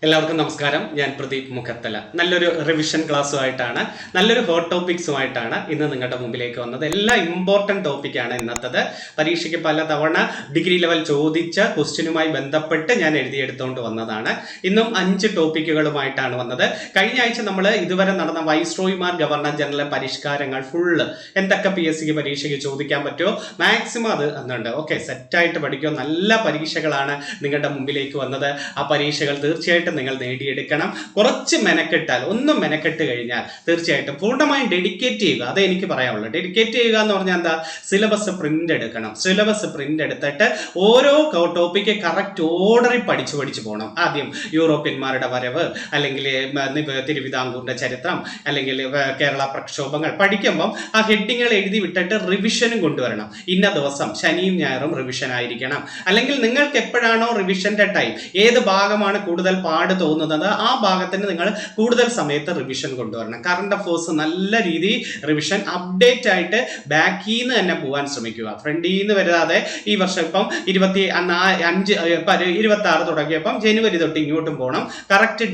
എല്ലാവർക്കും നമസ്കാരം. ഞാൻ പ്രദീപ് മുഖത്തല. നല്ലൊരു റിവിഷൻ ക്ലാസ്സുമായിട്ടാണ്, നല്ലൊരു ഹോട്ട് ടോപ്പിക്സുമായിട്ടാണ് ഇന്ന് നിങ്ങളുടെ മുമ്പിലേക്ക് വന്നത്. എല്ലാ ഇമ്പോർട്ടൻറ്റ് ടോപ്പിക്കാണ് ഇന്നത്തത്. പരീക്ഷയ്ക്ക് പലതവണ ഡിഗ്രി ലെവൽ ചോദിച്ച ക്വസ്റ്റ്യനുമായി ബന്ധപ്പെട്ട് ഞാൻ എഴുതിയെടുത്തുകൊണ്ട് വന്നതാണ്. ഇന്നും 5 ടോപ്പിക്കുകളുമായിട്ടാണ് വന്നത്. കഴിഞ്ഞ ആഴ്ച നമ്മൾ ഇതുവരെ നടന്ന വൈസ്രോയിമാർ ഗവർണർ ജനറൽ പരിഷ്കാരങ്ങൾ ഫുള്ള് എന്തൊക്കെ PSC പരീക്ഷയ്ക്ക് ചോദിക്കാൻ പറ്റുമോ മാക്സിമം അത് എന്നുണ്ട്. ഓക്കെ, സെറ്റായിട്ട് പഠിക്കുക. നല്ല പരീക്ഷകളാണ് നിങ്ങളുടെ മുമ്പിലേക്ക് വന്നത്. ആ പരീക്ഷകൾ തീർച്ചയായിട്ടും നിങ്ങൾ നേടിയെടുക്കണം. കുറച്ച് മെനക്കെട്ടാൽ, ഒന്നും മെനക്കെട്ട് കഴിഞ്ഞാൽ തീർച്ചയായിട്ടും പൂർണ്ണമായും ഡെഡിക്കേറ്റ് ചെയ്യുക. അതേ എനിക്ക് പറയാനുള്ളൂ. ഡെഡിക്കേറ്റ് ചെയ്യുക എന്ന് പറഞ്ഞാൽ എന്താ? സിലബസ് പ്രിന്റ് എടുക്കണം. സിലബസ് പ്രിന്റ് എടുത്തിട്ട് ഓരോ ടോപ്പിക്ക് കറക്റ്റ് ഓർഡറിൽ പഠിച്ചു പോകണം. ആദ്യം യൂറോപ്യന്മാരുടെ വരവ്, അല്ലെങ്കിൽ തിരുവിതാംകൂറിന്റെ ചരിത്രം, അല്ലെങ്കിൽ കേരള പ്രക്ഷോഭങ്ങൾ പഠിക്കുമ്പം ആ ഹെഡിങ്ങൾ എഴുതി വിട്ടിട്ട് റിവിഷനും കൊണ്ടുവരണം. ഇന്ന ദിവസം ശനിയും ഞായറും റിവിഷൻ ആയിരിക്കണം. അല്ലെങ്കിൽ നിങ്ങൾക്ക് എപ്പോഴാണോ റിവിഷന്റെ ടൈം, ഏത് ഭാഗമാണ് കൂടുതൽ പാട് തോന്നുന്നത്, ആ ഭാഗത്തിന് നിങ്ങൾ കൂടുതൽ സമയത്ത് റിവിഷൻ കൊണ്ടുവരണം. കറണ്ട് അഫേഴ്സ് നല്ല രീതിയിൽ റിവിഷൻ അപ്ഡേറ്റ് ആയിട്ട് ബാക്കിൽ നിന്ന് തന്നെ പോകാൻ ശ്രമിക്കുക. ഫ്രണ്ടിൽ നിന്ന് വരാതെ. ഈ വർഷം ഇപ്പം 26 തുടങ്ങിയപ്പം ജനുവരി തൊട്ട് ഇങ്ങോട്ടും പോകണം. കറക്റ്റ്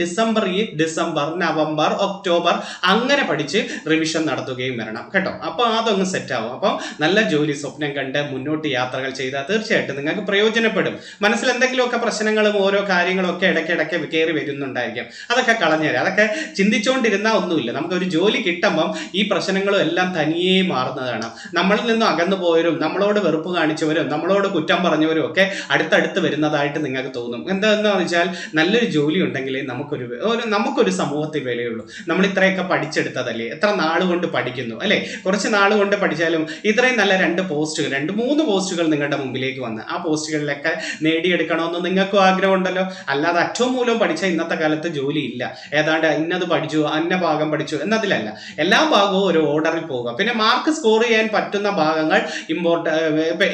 ഡിസംബർ, നവംബർ, ഒക്ടോബർ അങ്ങനെ പഠിച്ച് റിവിഷൻ നടത്തുകയും വരണം കേട്ടോ. അപ്പോൾ അതൊന്ന് സെറ്റ് ആവും. അപ്പം നല്ല ജോലി സ്വപ്നം കണ്ട് മുന്നോട്ട് യാത്രകൾ ചെയ്താൽ തീർച്ചയായിട്ടും നിങ്ങൾക്ക് പ്രയോജനപ്പെടും. മനസ്സിൽ എന്തെങ്കിലുമൊക്കെ പ്രശ്നങ്ങളും ഓരോ കാര്യങ്ങളും ഒക്കെ ഇടയ്ക്കിടയ്ക്ക് കയറി വരുന്നുണ്ടായിരിക്കും. അതൊക്കെ കളഞ്ഞുതരാം. അതൊക്കെ ചിന്തിച്ചുകൊണ്ടിരുന്നാൽ ഒന്നുമില്ല. നമുക്കൊരു ജോലി കിട്ടുമ്പം ഈ പ്രശ്നങ്ങളും എല്ലാം തനിയെ മാറുന്നതാണ്. നമ്മളിൽ നിന്നും അകന്നു പോയവരും, നമ്മളോട് വെറുപ്പ് കാണിച്ചവരും, നമ്മളോട് കുറ്റം പറഞ്ഞവരും ഒക്കെ അടുത്തടുത്ത് വരുന്നതായിട്ട് നിങ്ങൾക്ക് തോന്നും. എന്താണെന്ന് വെച്ചാൽ നല്ലൊരു ജോലി ഉണ്ടെങ്കിൽ നമുക്കൊരു സമൂഹത്തിൽ വിലയുള്ളൂ. നമ്മൾ ഇത്രയൊക്കെ പഠിച്ചെടുത്തതല്ലേ, എത്ര നാളുകൊണ്ട് പഠിക്കുന്നു അല്ലേ? കുറച്ച് നാളുകൊണ്ട് പഠിച്ചാലും ഇത്രയും നല്ല 2-3 പോസ്റ്റുകൾ നിങ്ങളുടെ മുമ്പിലേക്ക് വന്ന് ആ പോസ്റ്റുകളിലൊക്കെ നേടിയെടുക്കണമെന്ന് നിങ്ങൾക്കും ആഗ്രഹമുണ്ടല്ലോ. അല്ലാതെ അറ്റവും മൂലം പഠിച്ച ഇന്നത്തെ കാലത്ത് ജോലി ഇല്ല. ഏതാണ്ട് ഇന്നത് പഠിച്ചു, അന്ന ഭാഗം പഠിച്ചു എന്നതിലല്ല. എല്ലാ ഭാഗവും ഒരു ഓർഡറിൽ പോവുക. പിന്നെ മാർക്ക് സ്കോർ ചെയ്യാൻ പറ്റുന്ന ഭാഗങ്ങൾ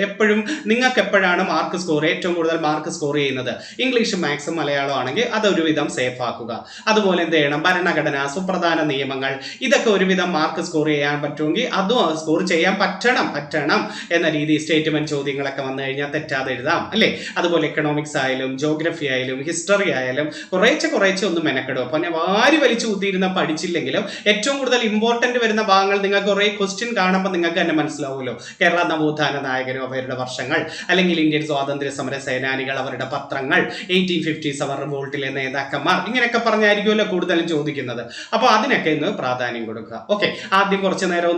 എപ്പോഴും നിങ്ങൾക്ക് എപ്പോഴാണ് മാർക്ക് സ്കോർ ഏറ്റവും കൂടുതൽ മാർക്ക് സ്കോർ ചെയ്യുന്നത്? ഇംഗ്ലീഷ്, മാത്സ്, മലയാളം ആണെങ്കിൽ അതൊരുവിധം സേഫ് ആക്കുക. അതുപോലെ എന്ത് ചെയ്യണം? ഭരണഘടന, സുപ്രധാന നിയമങ്ങൾ, ഇതൊക്കെ ഒരുവിധം മാർക്ക് സ്കോർ ചെയ്യാൻ പറ്റുമെങ്കിൽ അതും സ്കോർ ചെയ്യാൻ പറ്റണം എന്ന രീതിയിൽ സ്റ്റേറ്റ്മെന്റ് ചോദ്യങ്ങളൊക്കെ വന്നു കഴിഞ്ഞാൽ തെറ്റാതെ എഴുതാം അല്ലേ? അതുപോലെ എക്കണോമിക്സ് ആയാലും ജോഗ്രഫി ആയാലും ഹിസ്റ്ററി ആയാലും കുറേശ്ശെ ഒന്ന് മെനക്കെടും. അപ്പൊ ഞാൻ വാരി വലിച്ചു കുത്തിയിരുന്ന പഠിച്ചില്ലെങ്കിലും ഏറ്റവും കൂടുതൽ ഇമ്പോർട്ടന്റ് വരുന്ന ഭാഗങ്ങൾ നിങ്ങൾക്ക് കുറേ ക്വസ്റ്റ്യൻ കാണുമ്പോൾ നിങ്ങൾക്ക് തന്നെ മനസ്സിലാവുമല്ലോ. കേരള നവോത്ഥാന നായകരും അവരുടെ വർഷങ്ങൾ, അല്ലെങ്കിൽ ഇന്ത്യൻ സ്വാതന്ത്ര്യ സമര സേനാനികൾ അവരുടെ പത്രങ്ങൾ, 1857 റിവോൾട്ടിലെ നേതാക്കന്മാർ, ഇങ്ങനെയൊക്കെ പറഞ്ഞായിരിക്കുമല്ലോ കൂടുതലും ചോദിക്കുന്നത്. അപ്പോൾ അതിനൊക്കെ ഇന്ന് പ്രാധാന്യം കൊടുക്കുക. ഓക്കെ, ആദ്യം കുറച്ചു നേരം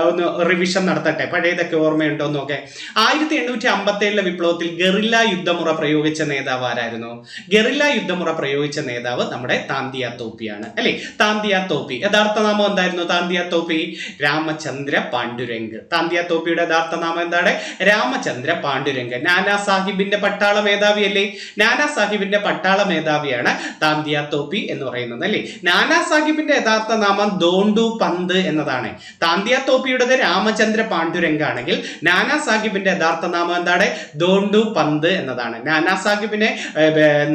ഒന്ന് റിവിഷൻ നടത്തട്ടെ. പഴയതൊക്കെ ഓർമ്മയുണ്ടോ എന്നൊക്കെ. 1857 വിപ്ലവത്തിൽ ഗറില്ല യുദ്ധമുറ പ്രയോഗിച്ച നേതാവ് ആരായിരുന്നു? ഗറില്ല യുദ്ധമുറ പ്രയോഗിച്ച നേതാവ് നമ്മുടെ താന്തിയ തോപ്പിയാണ് അല്ലെ? താന്തിയ തോപ്പി യഥാർത്ഥ നാമം എന്തായിരുന്നു? താന്തിയ തോപ്പി രാമചന്ദ്ര പാണ്ഡുരംഗ്. താന്തിയ തോപ്പിയുടെ യഥാർത്ഥ നാമം എന്താണ്? രാമചന്ദ്ര പാണ്ഡുരംഗ്. നാനാ സാഹിബിന്റെ പട്ടാള മേധാവി അല്ലേ? നാനാ സാഹിബിന്റെ പട്ടാള മേധാവിയാണ് താന്തിയ തോപ്പി എന്ന് പറയുന്നത് അല്ലേ? നാനാ സാഹിബിന്റെ യഥാർത്ഥ നാമം ദോണ്ടു പന്ത് എന്നതാണ്. താന്തിയ തോപ്പിയുടേത് രാമചന്ദ്ര പാണ്ഡുരംഗ് ആണെങ്കിൽ നാനാ സാഹിബിന്റെ യഥാർത്ഥ നാമം എന്താണ്? ദോണ്ടു പന്ത് എന്നതാണ്. നാനാ സാഹിബിനെ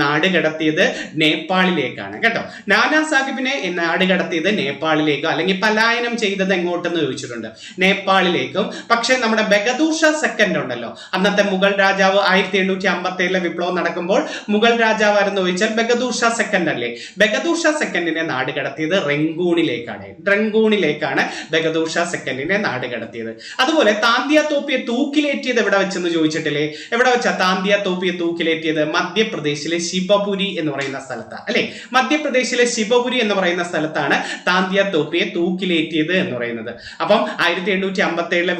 നാട് കടത്തിയത് നേപ്പാളിലേക്കാണ് കേട്ടോ. നാനാ സാഹിബിനെ നാട് കടത്തിയത് നേപ്പാളിലേക്കോ, അല്ലെങ്കിൽ പലായനം ചെയ്തത് എങ്ങോട്ടെന്ന് ചോദിച്ചിട്ടുണ്ട്, നേപ്പാളിലേക്കും. പക്ഷെ നമ്മുടെ ബഹദൂർ ഷാ സെക്കൻഡ് ഉണ്ടല്ലോ, അന്നത്തെ മുഗൾ രാജാവ്, 1857 വിപ്ലവം നടക്കുമ്പോൾ മുഗൾ രാജാവായിരുന്നു ചോദിച്ചാൽ ബഹദൂർ ഷാ സെക്കൻഡ് അല്ലേ? ബഹദൂർ ഷാ സെക്കൻഡിനെ നാട് കടത്തിയത് റംഗൂണിലേക്കാണ് ബഹദൂർ ഷാ സെക്കൻഡിനെ നാട് കടത്തിയത്. അതുപോലെ താന്തിയ തോപ്പിയെ തൂക്കിലേറ്റിയത് എവിടെ വെച്ചെന്ന് ചോദിച്ചിട്ടില്ലേ? എവിടെ വെച്ചാ താന്തിയ തോപ്പിയെ തൂക്കിലേറ്റിയത്? മധ്യപ്രദേശിലെ ശിവപുരി എന്ന് പറയുന്ന സ്ഥലത്താണ് അല്ലെ? മധ്യപ്രദേശിലെ ശിവപുരി എന്ന് പറയുന്ന സ്ഥലത്താണ് താന്തിയ തോപ്പിയെ തൂക്കിലേറ്റിയത് എന്ന് പറയുന്നത്. അപ്പം 1857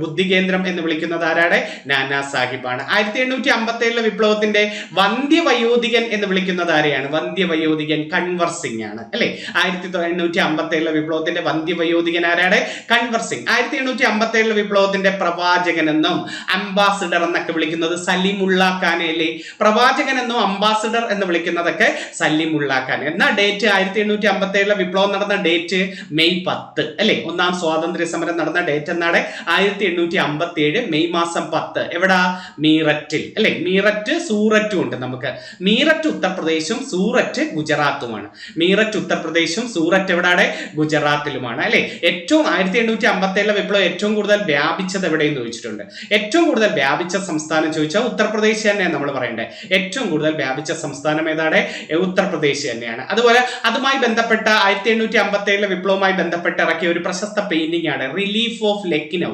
ബുദ്ധി കേന്ദ്രം എന്ന് വിളിക്കുന്നത് ആരാണ്? നാനാ സാഹിബാണ്. 1857 വിപ്ലവത്തിന്റെ വന്ധ്യവയോധികൻ എന്ന് വിളിക്കുന്നത് ആരെയാണ്? വന്ധ്യവയോധികൻ കൺവർ സിംഗ് ആണ് അല്ലെ? 1857 വിപ്ലവത്തിന്റെ വന്ധ്യവയോധികൻ ആരാണ്? കൺവർ സിംഗ്. 1857 വിപ്ലവത്തിന്റെ പ്രവാചകൻ എന്നും അംബാസിഡർ എന്നൊക്കെ വിളിക്കുന്നത് സലിമുള്ള ഖാനെ അല്ലേ? പ്രവാചകൻ എന്നും അംബാസിഡർ എന്ന് വിളിക്കുന്നതൊക്കെ സലിമുള്ള ഖാൻ. എന്നാ ഡേറ്റ്? 1857 വിപ്ലവം നടന്ന ഡേറ്റ് മെയ് 10 അല്ലെ? ഒന്നാം സ്വാതന്ത്ര്യ സമരം നടന്ന ഡേറ്റ് എന്നാണ്? 1857 മെയ് മാസം 10. എവിടാ? മീററ്റിൽ അല്ലെ? മീററ്റ്, സൂററ്റും ഉണ്ട് നമുക്ക്. മീററ്റ് ഉത്തർപ്രദേശും സൂററ്റ് ഗുജറാത്തുമാണ്. മീററ്റ് ഉത്തർപ്രദേശും സൂററ്റ് എവിടാണ്? ഗുജറാത്തിലുമാണ് അല്ലെ? ഏറ്റവും 1857 വിപ്ലവം ഏറ്റവും കൂടുതൽ വ്യാപിച്ചത് എവിടെയെന്ന് ചോദിച്ചിട്ടുണ്ട്. ഏറ്റവും കൂടുതൽ വ്യാപിച്ച സംസ്ഥാനം ചോദിച്ചാൽ ഉത്തർപ്രദേശ് തന്നെ നമ്മൾ പറയണ്ടേ. ഏറ്റവും കൂടുതൽ വ്യാപിച്ച സംസ്ഥാനം ഏതാണ്? ഉത്തർപ്രദേശ് തന്നെയാണ്. അതുപോലെ അതുമായി ബന്ധപ്പെട്ട 1857 വിപ്ലവവുമായി ബന്ധപ്പെട്ട് ഇറക്കിയ ഒരു പ്രശസ്ത പെയിന്റിംഗ് ആണ് relief of Lucknow.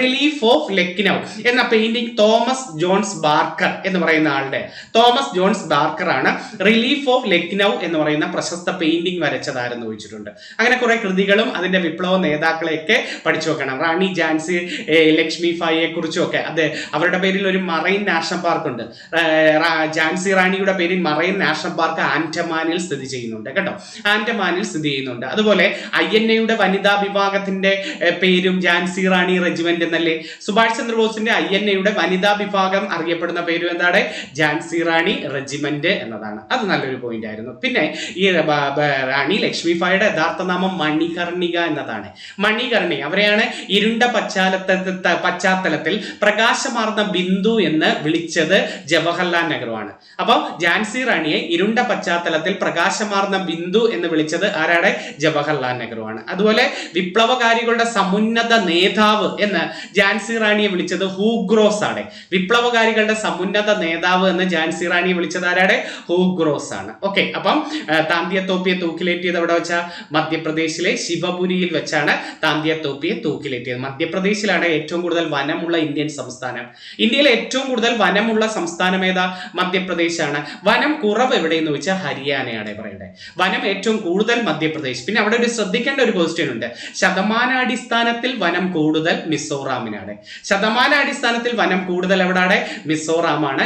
Relief of Lucknow എന്ന പെയിന്റിംഗ് തോമസ് ജോൺസ് ബാർക്കർ എന്ന് പറയുന്ന ആളുടെ, തോമസ് ജോൺസ് ബാർക്കർ ആണ് റിലീഫ് ഓഫ് ലക്നൗ എന്ന് പറയുന്ന പ്രശസ്ത പെയിന്റിംഗ് വരച്ചതാരെന്ന് ചോദിച്ചിട്ടുണ്ട്. അങ്ങനെ കുറെ കൃതികളും അതിന്റെ വിപ്ലവ നേതാക്കളെയൊക്കെ പഠിച്ചു വെക്കണം. റാണി ഝാൻസി ലക്ഷ്മിഫായിയെ കുറിച്ചൊക്കെ, അത് അവരുടെ പേരിൽ ഒരു മറൈൻ നാഷണൽ പാർക്ക് ഉണ്ട്. ഝാൻസി റാണിയുടെ പേരിൽ മറൈൻ നാഷണൽ പാർക്ക് ആൻഡമാനിൽ സ്ഥിതി ചെയ്യുന്നുണ്ട് കേട്ടോ, ആൻഡമാനിൽ സ്ഥിതി ചെയ്യുന്നുണ്ട്. അതുപോലെ INA വനിതാ വിഭാഗത്തിന്റെ പേരും ഝാൻസി റാണി റെജിമെന്റ് എന്നല്ലേ. സുഭാഷ് ചന്ദ്രബോസിന്റെ INA വനിതാ വിഭാഗം അറിയപ്പെടുന്ന പേരും എന്താണ്? ഝാൻസി റാണി റെജിമെന്റ് എന്നതാണ്. അത് നല്ലൊരു പോയിന്റ് ആയിരുന്നു. പിന്നെ ഈ റാണി ലക്ഷ്മിഫായിയുടെ യഥാർത്ഥ നാമം മണികർണിക എന്നതാണ്. മണികർണി, അവരെയാണ് ഇരുണ്ട പശ്ചാത്തലത്തിൽ പ്രകാശമാർന്ന ബിന്ദു എന്ന് വിളിച്ചത് ജവഹർലാൽ നെഹ്റു ആണ്. അപ്പൊ ഝാൻസി റാണിയെ ഇരുണ്ട പശ്ചാത്തലത്തിൽ പ്രകാശമാർന്ന ബിന്ദു എന്ന് വിളിച്ചത് ആരാണ്? ജവഹർലാൽ നെഹ്റു ആണ്. അതുപോലെ വിപ്ലവകാരികളുടെ സമുന്നത നേതാവ് എന്ന് ഝാൻസി റാണിയെ വിളിച്ചത് ഹൂഗ്രോസ് ആണ്. വിപ്ലവകാരികളുടെ സമുന്നത നേതാവ് എന്ന് ഝാൻസി റാണിയെ വിളിച്ചത് ആരാണ്? ഹൂഗ്രോസ് ആണ്. ഓക്കെ, അപ്പം താന്തിയ തോപ്പിയെ തൂക്കിലേറ്റിയത് എവിടെ വെച്ചാ? മധ്യപ്രദേശിലെ ശിവപുരിയിൽ വെച്ചാണ് താന്തിയ തോപ്പിയെ തൂക്കിലേറ്റിയത്. മധ്യപ്രദേശിലാണ് ഏറ്റവും കൂടുതൽ വനമുള്ള ഇന്ത്യൻ സംസ്ഥാനം. ഇന്ത്യയിലെ ഏറ്റവും കൂടുതൽ വനമുള്ള സംസ്ഥാനം ഏതാ? മധ്യപ്രദേശാണ്. വനം കുറവ് എവിടെയെന്ന് ചോദിച്ചാൽ ഹരിയാനയാണ് പറയുന്നത്. വനം ഏറ്റവും കൂടുതൽ മധ്യപ്രദേശ്. പിന്നെ അവിടെ ഒരു ശ്രദ്ധിക്കേണ്ട ഒരു ക്വസ്റ്റ്യൻ ഉണ്ട്. ശതമാനാടിസ്ഥാനത്തിൽ വനം കൂടുതൽ മിസോറാമിനാണ്. ശതമാനാടിസ്ഥാനത്തിൽ വനം കൂടുതൽ എവിടെയാണ്? മിസോറാമാണ്.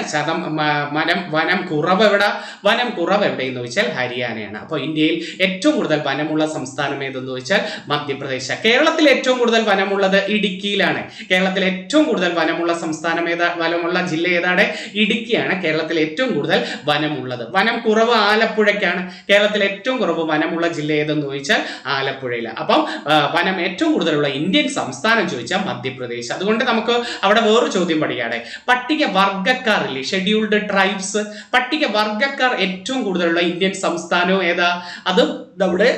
വനം കുറവ് എവിടെ? വനം കുറവ് എവിടെയെന്ന് ചോദിച്ചാൽ ഹരിയാനയാണ്. അപ്പോൾ ഇന്ത്യയിൽ ഏറ്റവും കൂടുതൽ വനമുള്ള സംസ്ഥാനം ഏതെന്ന് ചോദിച്ചാൽ മധ്യപ്രദേശ്. കേരളത്തിൽ ഏറ്റവും കൂടുതൽ വനമുള്ളത് ഇടുക്കിയിലാണ്. കേരളത്തിൽ ഏറ്റവും കൂടുതൽ വനമുള്ള സംസ്ഥാനം ഏതാ? വനമുള്ള ജില്ല ഏതാണ്? ഇടുക്കിയാണ് കേരളത്തിൽ ഏറ്റവും കൂടുതൽ വനമുള്ളത്. വനം കുറവ് ആലപ്പുഴയ്ക്കാണ്. കേരളത്തിൽ ഏറ്റവും കുറവ് വനമുള്ള ജില്ല ഏതെന്ന് ചോദിച്ചാൽ ആലപ്പുഴയില. അപ്പം വനം ഏറ്റവും കൂടുതലുള്ള ഇന്ത്യൻ സംസ്ഥാനം ചോദിച്ചാൽ മധ്യപ്രദേശ്. അതുകൊണ്ട് നമുക്ക് അവിടെ വേറൊരു ചോദ്യം പഠിക്കാതെ, പട്ടിക വർഗ്ഗക്കാരില്ലേ, ഷെഡ്യൂൾഡ് ട്രൈബ്സ്, പട്ടിക വർഗ്ഗക്കാർ ഏറ്റവും കൂടുതലുള്ള ഇന്ത്യൻ സംസ്ഥാനവും ഏതാ? അത് നമ്മുടെ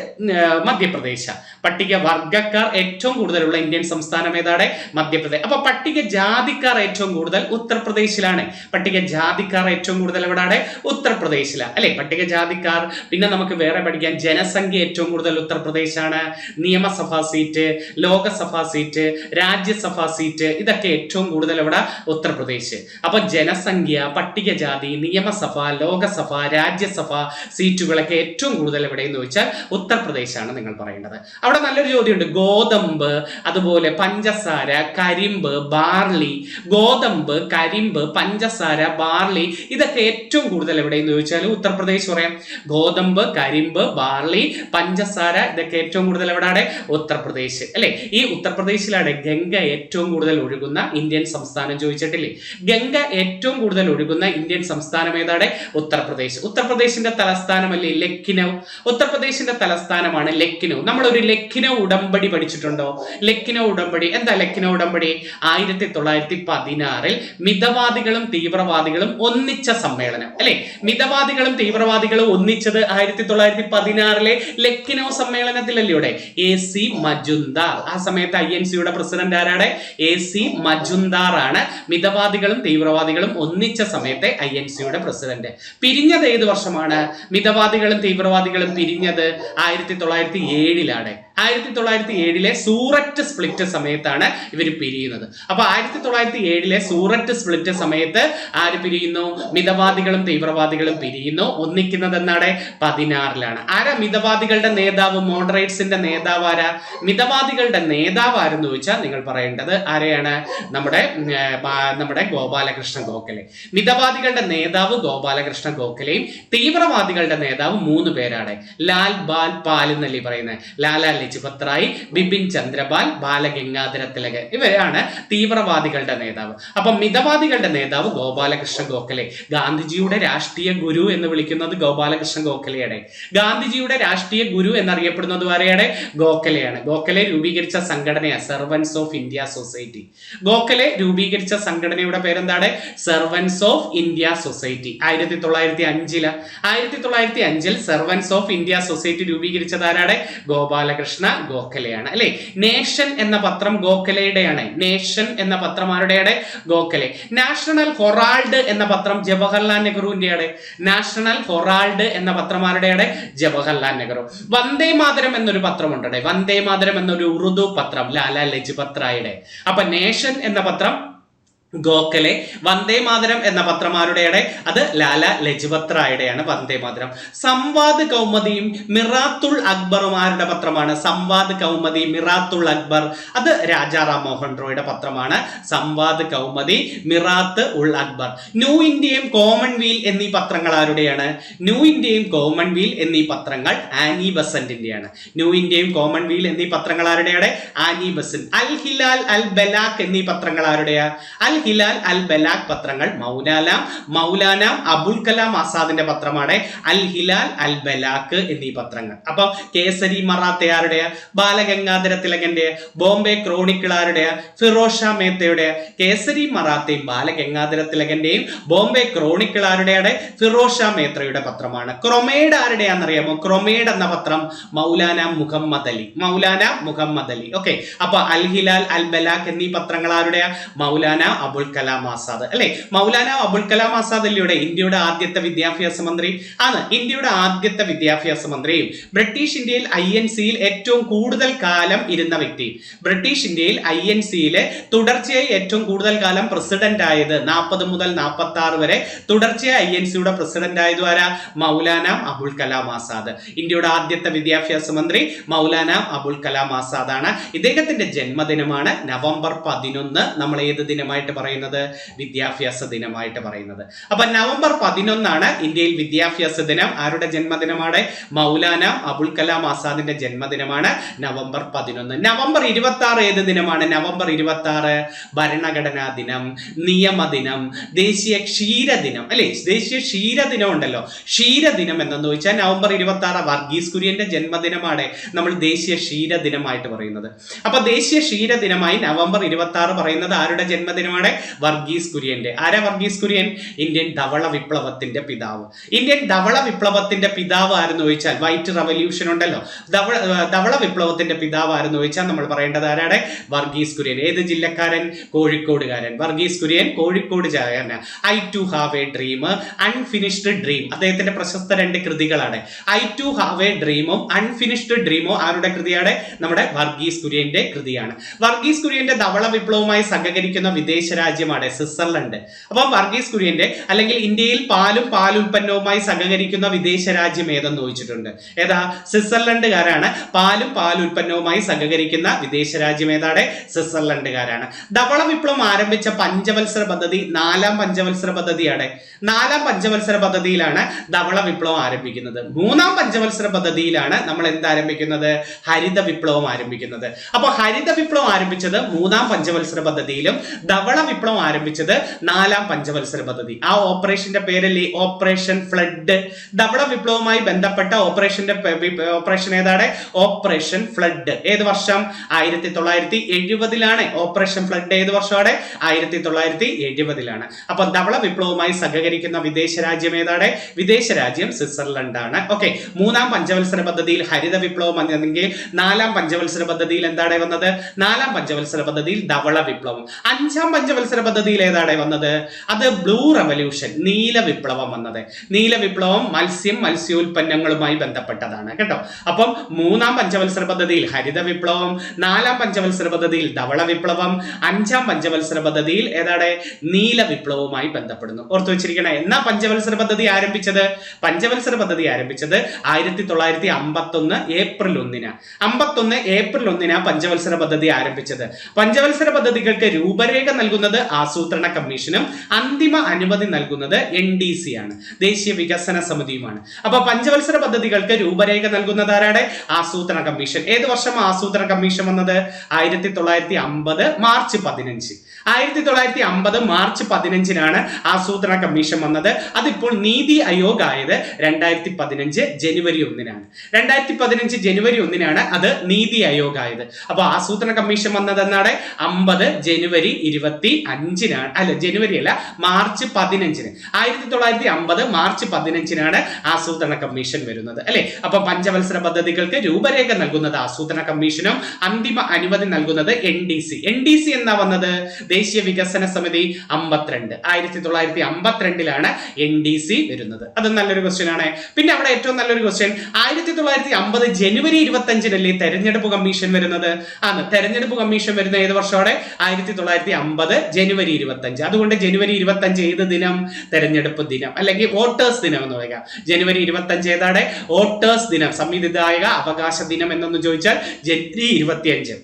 മധ്യപ്രദേശ്. പട്ടിക വർഗ്ഗക്കാർ ഏറ്റവും കൂടുതലുള്ള ഇന്ത്യൻ സംസ്ഥാനം ഏതാണ്? മധ്യപ്രദേശ്. അപ്പൊ പട്ടിക ജാതിക്കാർ ഏറ്റവും കൂടുതൽ ഉത്തർപ്രദേശിലാണ്. പട്ടിക ജാതിക്കാർ ഏറ്റവും കൂടുതൽ എവിടെയാണ്? ഉത്തർപ്രദേശിലാണ് അല്ലെ, പട്ടിക ജാതിക്കാർ. പിന്നെ നമുക്ക് വേറെ പഠിക്കാൻ, ജനസംഖ്യ ഏറ്റവും കൂടുതൽ ഉത്തർപ്രദേശാണ്. നിയമസഭാ സീറ്റ്, ലോകസഭാ സീറ്റ്, രാജ്യസഭാ സീറ്റ്, ഇതൊക്കെ ഏറ്റവും കൂടുതൽ എവിടെ? ഉത്തർപ്രദേശ്. അപ്പൊ ജനസംഖ്യ, പട്ടികജാതി, നിയമസഭ, ലോകസഭ, രാജ്യസഭ സീറ്റുകളൊക്കെ ഏറ്റവും കൂടുതൽ എവിടെയെന്ന് ചോദിച്ചാൽ ഉത്തർപ്രദേശാണ് നിങ്ങൾ പറയേണ്ടത്. അവിടെ നല്ലൊരു ചോദ്യമുണ്ട്. ഗോതമ്പ്, അതുപോലെ പഞ്ചസാര, കരിമ്പ്, ബാർലി, ഗോതമ്പ്, കരിമ്പ്, പഞ്ചസാര, ബാർലി, ഇതൊക്കെ ഏറ്റവും കൂടുതൽ എവിടെയെന്ന് ചോദിച്ചാൽ ഉത്തർപ്രദേശ് പറയാം. ഗോതമ്പ്, കരിമ്പ്, ബാർലി, പഞ്ചസാര, ഇതൊക്കെ ഏറ്റവും കൂടുതൽ എവിടെയാണ്? ഉത്തർപ്രദേശ് അല്ലെ. ഈ ഉത്തർപ്രദേശിലാണ് ഗംഗ ഏറ്റവും കൂടുതൽ ഒഴുകുന്ന ഇന്ത്യൻ സംസ്ഥാനം ചോദിച്ചിട്ടില്ലേ. ഗംഗ ഏറ്റവും കൂടുതൽ ഒഴുകുന്ന ഇന്ത്യൻ സംസ്ഥാനം ഏതാണ്? ഉത്തർപ്രദേശ്. ഉത്തർപ്രദേശിന്റെ തലസ്ഥാനമല്ലേ ലക്നൗ. ഉത്തർപ്രദേശിന്റെ തലസ്ഥാനമാണ് ലക്നൗ. നമ്മൾ ഒരു ലക്നൗ ഉടമ്പടി പഠിച്ചിട്ടുണ്ടോ? ലക്നൗ ഉടമ്പടി എന്താ? ലക്നൗ ഉടമ്പടി 1916 മിതവാദികളും തീവ്രവാദികളും ഒന്നിച്ച സമ്മേളനം അല്ലെ. മിതവാദികളും തീവ്രവാദികളും ഒന്നിച്ചത് 1916 ലക്നൗ സമ്മേളനത്തിലല്ലേ. AC മജുംദാർ. ആ സമയത്ത് INC പ്രസിഡന്റ് ആരാണ്? AC മജുംദാർ ആണ്. മിതവാദികളും തീവ്രവാദികളും ഒന്നിച്ച സമയത്തെ INC പ്രസിഡന്റ്. പിരിഞ്ഞത് ഏത് വർഷമാണ്? മിതവാദികളും തീവ്രവാദികളും പിരിഞ്ഞത് 1907 1907 സൂററ്റ് സ്പ്ലിറ്റ് സമയത്താണ് ഇവർ പിരിയുന്നത്. അപ്പൊ 1907 സൂററ്റ് സ്പ്ലിറ്റ് സമയത്ത് ആര് പിരിയുന്നു? മിതവാദികളും തീവ്രവാദികളും പിരിയുന്നു. ഒന്നിക്കുന്നത് എന്നാണ്? 16 ആരാ മിതവാദികളുടെ നേതാവ്? മോഡറേറ്റ്സിന്റെ നേതാവ് ആരാ? മിതവാദികളുടെ നേതാവ് ആരെന്ന് ചോദിച്ചാൽ നിങ്ങൾ പറയേണ്ടത് ആരെയാണ്? നമ്മുടെ ഗോപാലകൃഷ്ണ ഗോഖലെ. മിതവാദികളുടെ നേതാവ് ഗോപാലകൃഷ്ണ ഗോഖലെയും തീവ്രവാദികളുടെ നേതാവ് 3 പേരാണ്. ലാൽ ബാൽ പാൽ എന്നല്ലേ പറയുന്നത്. ലാലാ ലജ്പത് റായ്, ബിപിൻ ചന്ദ്രപാൽ, ബാലഗംഗാധര തിലകൻ, ഇവരാണ് തീവ്രവാദികളുടെ നേതാവ്. അപ്പൊ മിതവാദികളുടെ നേതാവ് ഗോപാലകൃഷ്ണ ഗോഖലെ. ഗാന്ധിജിയുടെ രാഷ്ട്രീയ ഗുരു എന്ന് വിളിക്കുന്നത് ഗോപാലകൃഷ്ണ ഗോഖലെയാണ്. ഗാന്ധിജിയുടെ രാഷ്ട്രീയ ഗുരു എന്നറിയപ്പെടുന്നത് ആരെയാണ്? ഗോഖലെയാണ്. ഗോഖലെ രൂപീകരിച്ച സംഘടനയാണ് servants of India society. Gokhale രൂപീകരിച്ച സംഘടനയുടെ പേരെന്താണ്? Servants of India society. 1905 servants of India society രൂപീകരിച്ചത് ആരാണ്? ഗോപാലകൃഷ്ണ കൃഷ്ണ ഗോഖലെയാണ് അല്ലെ. നേഷൻ എന്ന പത്രം ഗോഖലെയുടെയാണ്. നേഷൻ എന്ന പത്രം ആരുടെയാണ്? ഗോഖലെ. നാഷണൽ ഹൊറാൾഡ് എന്ന പത്രം ജവഹർലാൽ നെഹ്റുവിന്റെയാണ്. നാഷണൽ ഹൊറാൾഡ് എന്ന പത്രം ആരുടെയാണ്? ജവഹർലാൽ നെഹ്റു. വന്ദേ മാതരം എന്നൊരു പത്രമുണ്ട്. വന്ദേ മാതരം എന്നൊരു ഉറുദു പത്രം ലാലാ ലജ്പത് റായിയുടെ. അപ്പൊ നേഷൻ എന്ന പത്രം ഗോഖലെ, വന്ദേ മാതരം എന്ന പത്രം ആരുടെയാണ്? അത് ലാലാ ലജ്പത് റായിയുടെയാണ് വന്ദേ മാതരം. സംവാദ് കൗമുദിയും മിറാത്തുൽ അക്ബറും ആരുടെ പത്രമാണ്? സംവാദ് കൗമുദി, മിറാത്തുൽ അക്ബർ അത് രാജാ റാം മോഹൻ റോയുടെ പത്രമാണ്. സംവാദ് കൗമുദി, മിറാത്ത് ഉൾ അക്ബർ. ന്യൂ ഇന്ത്യയും കോമൺവീൽ എന്നീ പത്രങ്ങൾ ആരുടെയാണ്? ന്യൂ ഇന്ത്യയും കോമൺവീൽ എന്നീ പത്രങ്ങൾ ആനി ബസന്റിന്റെയാണ്. ന്യൂ ഇന്ത്യയും കോമൺവീൽ എന്നീ പത്രങ്ങൾ ആരുടെയാണ്? Annie Besant. അൽ ഹിലാൽ, അൽ ബലാഖ് എന്നീ പത്രങ്ങൾ ആരുടെയാ? അൽ ഹിലാൽ, അൽ ബലാഖ് പത്രങ്ങൾ മൗലാന അബുൽ കലാം ആസാദിന്റെ പത്രമാണ് അൽ ഹിലാൽ, അൽ ബലാഖ് എന്നീ പത്രങ്ങൾ. അപ്പൊ കേസരി മറാത്ത ആരുടെയാ? ബാലഗംഗാധര തിലകന്റെ. ബോംബെ ക്രോണിക്കിൾ ആരുടെയാ? ഫിറോസ് ഷാ മേത്തയുടെ. കേസരി മറാത്തയും ബാലഗംഗാധര തിലകന്റെയും ബോംബെ ക്രോണിക്കിൾ ആരുടെയാണ്? ഫിറോസ് ഷാ മേത്രയുടെ പത്രമാണ്. ക്രൊമേഡ് ആരുടെയാണെന്നറിയാമോ? ക്രൊമേഡ് എന്ന പത്രം മൗലാന മുഹമ്മദ് അലി. മൗലാന മുഹമ്മദ് അലി. ഓക്കെ. അപ്പൊ അൽ ഹിലാൽ, അൽ ബലാഖ് എന്നീ പത്രങ്ങൾ ആരുടെയാ? മൗലാന അബുൽ കലാം ആസാദ് അല്ലെ. മൗലാന അബുൽ കലാം ആസാദ് അല്ലിയുടെ ഇന്ത്യയുടെ ആദ്യത്തെ വിദ്യാഭ്യാസ മന്ത്രി ആണ്. ഇന്ത്യയുടെ ആദ്യത്തെ വിദ്യാഭ്യാസ മന്ത്രിയും ബ്രിട്ടീഷ് ഇന്ത്യയിൽ INC-യിൽ ഏറ്റവും കൂടുതൽ കാലം ഇരുന്ന വ്യക്തി. ബ്രിട്ടീഷ് ഇന്ത്യയിൽ INC-യിലെ തുടർച്ചയായി ഏറ്റവും കൂടുതൽ കാലം പ്രസിഡന്റ് ആയത് 40 മുതൽ 46 വരെ തുടർച്ചയായി INC-യുടെ പ്രസിഡന്റ് ആയത് ആരാ? മൗലാന അബുൽ കലാം ആസാദ്. ഇന്ത്യയുടെ ആദ്യത്തെ വിദ്യാഭ്യാസ മന്ത്രി മൗലാന അബുൽ കലാം ആസാദ് ആണ്. ഇദ്ദേഹത്തിന്റെ ജന്മദിനമാണ് നവംബർ 11. നമ്മൾ ഏത് ദിനമായിട്ട് പറയുന്നത്? വിദ്യാഭ്യാസ ദിനമായിട്ട് പറയുന്നത്. അപ്പൊ നവംബർ 11 ഇന്ത്യയിൽ വിദ്യാഭ്യാസ ദിനം. ആരുടെ ജന്മദിനമാണ്? മൗലാന അബുൽ കലാം ആസാദിന്റെ ജന്മദിനമാണ് നവംബർ 11. നവംബർ 26 ഏത് ദിനമാണ്? നവംബർ 26 ഭരണഘടനാ ദിനം, നിയമദിനം, ദേശീയ ക്ഷീരദിനം അല്ലെ. ദേശീയ ക്ഷീരദിനം ഉണ്ടല്ലോ. ക്ഷീരദിനം എന്തെന്ന് ചോദിച്ചാൽ നവംബർ 26 വർഗീസ് കുര്യന്റെ ജന്മദിനമാണ് നമ്മൾ ദേശീയ ക്ഷീരദിനമായിട്ട് പറയുന്നത്. അപ്പൊ ദേശീയ ക്ഷീരദിനമായി നവംബർ 26 പറയുന്നത് ആരുടെ ജന്മദിനമാണ്? വർഗീസ് കുര്യന്റെ. ആരാ വർഗീസ് കുര്യൻ? ഇന്ത്യൻ ധവള വിപ്ലവത്തിന്റെ പിതാവ്. ഇന്ത്യൻ ധവള വിപ്ലവത്തിന്റെ പിതാവ് ആരെന്ന് ചോദിച്ചാൽ, വൈറ്റ് റവല്യൂഷൻ ഉണ്ടല്ലോ, ധവള വിപ്ലവത്തിന്റെ പിതാവ് ആരെന്ന് ചോദിച്ചാൽ നമ്മൾ പറയേണ്ടത് ആരാണ്? വർഗീസ് കുര്യൻ. ഏത് ജില്ലക്കാരൻ? കോഴിക്കോടുകാരൻ. വർഗീസ് കുര്യൻ കോഴിക്കോട് ജായന. I too have a dream, unfinished dream അദ്ദേഹത്തിന്റെ പ്രശസ്ത 2 കൃതികളാണ്. ഐ ടു ഹാവ് എ ഡ്രീമും അൺഫിനിഷ്ഡ് ഡ്രീമും ആരുടെ കൃതിയാണ്? നമ്മുടെ വർഗീസ് കുര്യന്റെ കൃതിയാണ്. വർഗീസ് കുര്യന്റെ ധവള വിപ്ലവവുമായി സഹകരിക്കുന്ന വിദേശ രാജ്യമാണ് സ്വിറ്റ്സർലൻഡ്. അപ്പൊ വർഗീസ് കുര്യന്റെ അല്ലെങ്കിൽ ഇന്ത്യയിൽ പാലും പാലുൽപ്പന്നവുമായി സഹകരിക്കുന്ന വിദേശ രാജ്യം ഏതെന്ന് ചോദിച്ചിട്ടുണ്ട്. ഏതാ? സ്വിറ്റ്സർലൻഡുകാരാണ്. പാലും പാലുൽപ്പന്നവുമായി സഹകരിക്കുന്ന വിദേശ രാജ്യം ഏതാണ്? സ്വിറ്റ്സർലൻഡുകാരാണ്. ധവള വിപ്ലവം ആരംഭിച്ച പഞ്ചവത്സര പദ്ധതി 4ാം പഞ്ചവത്സര പദ്ധതിയാണ്. 4ാം പഞ്ചവത്സര പദ്ധതിയിലാണ് ധവള വിപ്ലവം ആരംഭിക്കുന്നത്. 3ാം പഞ്ചവത്സര പദ്ധതിയിലാണ് നമ്മൾ എന്ത് ആരംഭിക്കുന്നത്? ഹരിത വിപ്ലവം ആരംഭിക്കുന്നത്. അപ്പൊ ഹരിത വിപ്ലവം ആരംഭിച്ചത് 3ാം പഞ്ചവത്സര പദ്ധതിയിലും ധവള വിപ്ലവം ആരംഭിച്ചത് 4ാം പഞ്ചവത്സര പദ്ധതി. ആ ഓപ്പറേഷന്റെ പേരല്ലേ ഓപ്പറേഷൻ ഫ്ലഡ്. ധവള വിപ്ലവവുമായി ബന്ധപ്പെട്ട ഓപ്പറേഷൻ ഏതാണ്? Operation flood. ഏത് വർഷം? 1970-ലാണ്. ഓപ്പറേഷൻ ഫ്ലഡ് ഏത് വർഷമാണ്? 1970-ലാണ്. അപ്പൊ ധവള വിപ്ലവവുമായി സഹകരിക്കുന്ന വിദേശ രാജ്യം ഏതാണ്? വിദേശ രാജ്യം സ്വിറ്റ്സർലൻഡ് ആണ്. ഓക്കെ. 3ാം പഞ്ചവത്സര പദ്ധതിയിൽ ഹരിത വിപ്ലവം വന്നെങ്കിൽ 4ാം പഞ്ചവത്സര പദ്ധതിയിൽ എന്താണ് വന്നത്? 4ാം പഞ്ചവത്സര പദ്ധതിയിൽ ധവള വിപ്ലവം. 5ാം പഞ്ചവത്സര പദ്ധതിയിൽ ഏതാണ് വന്നത്? അത് ബ്ലൂ റവല്യൂഷൻ, നീല വിപ്ലവം വന്നത്. നീല വിപ്ലവം മത്സ്യോൽപ്പന്നങ്ങളുമായി ബന്ധപ്പെട്ടതാണ് കേട്ടോ. അപ്പം 3ാം പഞ്ചവത്സര പദ്ധതിയിൽ ഹരിത വിപ്ലവം, 4ാം പഞ്ചവത്സര പദ്ധതിയിൽ ധവള വിപ്ലവം, 5ാം പഞ്ചവത്സര പദ്ധതിയിൽ ഏതാണ്? നീല വിപ്ലവവുമായി ബന്ധപ്പെടുന്നു. ഓർത്തു വെച്ചിരിക്കണേ. എന്നാ പഞ്ചവത്സര പദ്ധതി ആരംഭിച്ചത്? പഞ്ചവത്സര പദ്ധതി ആരംഭിച്ചത് 1951 ഏപ്രിൽ 1. 51 ഏപ്രിൽ 1 പഞ്ചവത്സര പദ്ധതി ആരംഭിച്ചത്. പഞ്ചവത്സര പദ്ധതികൾക്ക് രൂപരേഖ നൽകുന്നത് ആസൂത്രണ കമ്മീഷനും അന്തിമ അനുമതി നൽകുന്നത് NDC ആണ്, ദേശീയ വികസന സമിതിയുമാണ്. അപ്പൊ പഞ്ചവത്സര പദ്ധതികൾക്ക് രൂപരേഖ നൽകുന്നത് ആരാണ്? ആസൂത്രണ കമ്മീഷൻ. ഏത് വർഷം ആസൂത്രണ കമ്മീഷൻ വന്നത്? 1950 മാർച്ച് 15. 1950 മാർച്ച് 15-നാണ് ആസൂത്രണ കമ്മീഷൻ വന്നത്. അതിപ്പോൾ നീതി ആയോഗ് ആയത് 2015 ജനുവരി 1-നാണ്. 2015 ജനുവരി 1-നാണ് അത് നീതി ആയോഗ് ആയത്. അപ്പൊ ആസൂത്രണ കമ്മീഷൻ വന്നത് എന്നാണ് 50 ജനുവരി 25-നാണ്. അല്ല, ജനുവരി അല്ല, മാർച്ച് 15-ന്. 1950 മാർച്ച് 15-നാണ് ആസൂത്രണ കമ്മീഷൻ വരുന്നത് അല്ലെ. അപ്പൊ പഞ്ചവത്സര പദ്ധതികൾക്ക് രൂപരേഖ നൽകുന്നത് ആസൂത്രണ കമ്മീഷനും അന്തിമ അനുമതി നൽകുന്നത് NDC. NDC എന്നാ വന്നത്? ദേശീയ വികസന സമിതി 52. 1952-ലാണ് NDC വരുന്നത്. അത് നല്ലൊരു ക്വസ്റ്റ്യൻ ആണ്. പിന്നെ അവിടെ ഏറ്റവും നല്ലൊരു ക്വസ്റ്റ്യൻ, 1950 ജനുവരി 25-നല്ലേ തെരഞ്ഞെടുപ്പ് കമ്മീഷൻ വരുന്നത്? ആണ്. തെരഞ്ഞെടുപ്പ് കമ്മീഷൻ വരുന്ന ഏത് വർഷമാണ്? 1950 ജനുവരി 25. അതുകൊണ്ട് ജനുവരി 25 ഏത് ദിനം? തെരഞ്ഞെടുപ്പ് ദിനം, അല്ലെങ്കിൽ വോട്ടേഴ്സ് ദിനം എന്ന് പറയുക. ജനുവരി 25 ഏതാണ്? വോട്ടേഴ്സ് ദിനം, സമ്മതിദായക അവകാശ ദിനം എന്നൊന്ന് ചോദിച്ചാൽ ജനുവരി 25.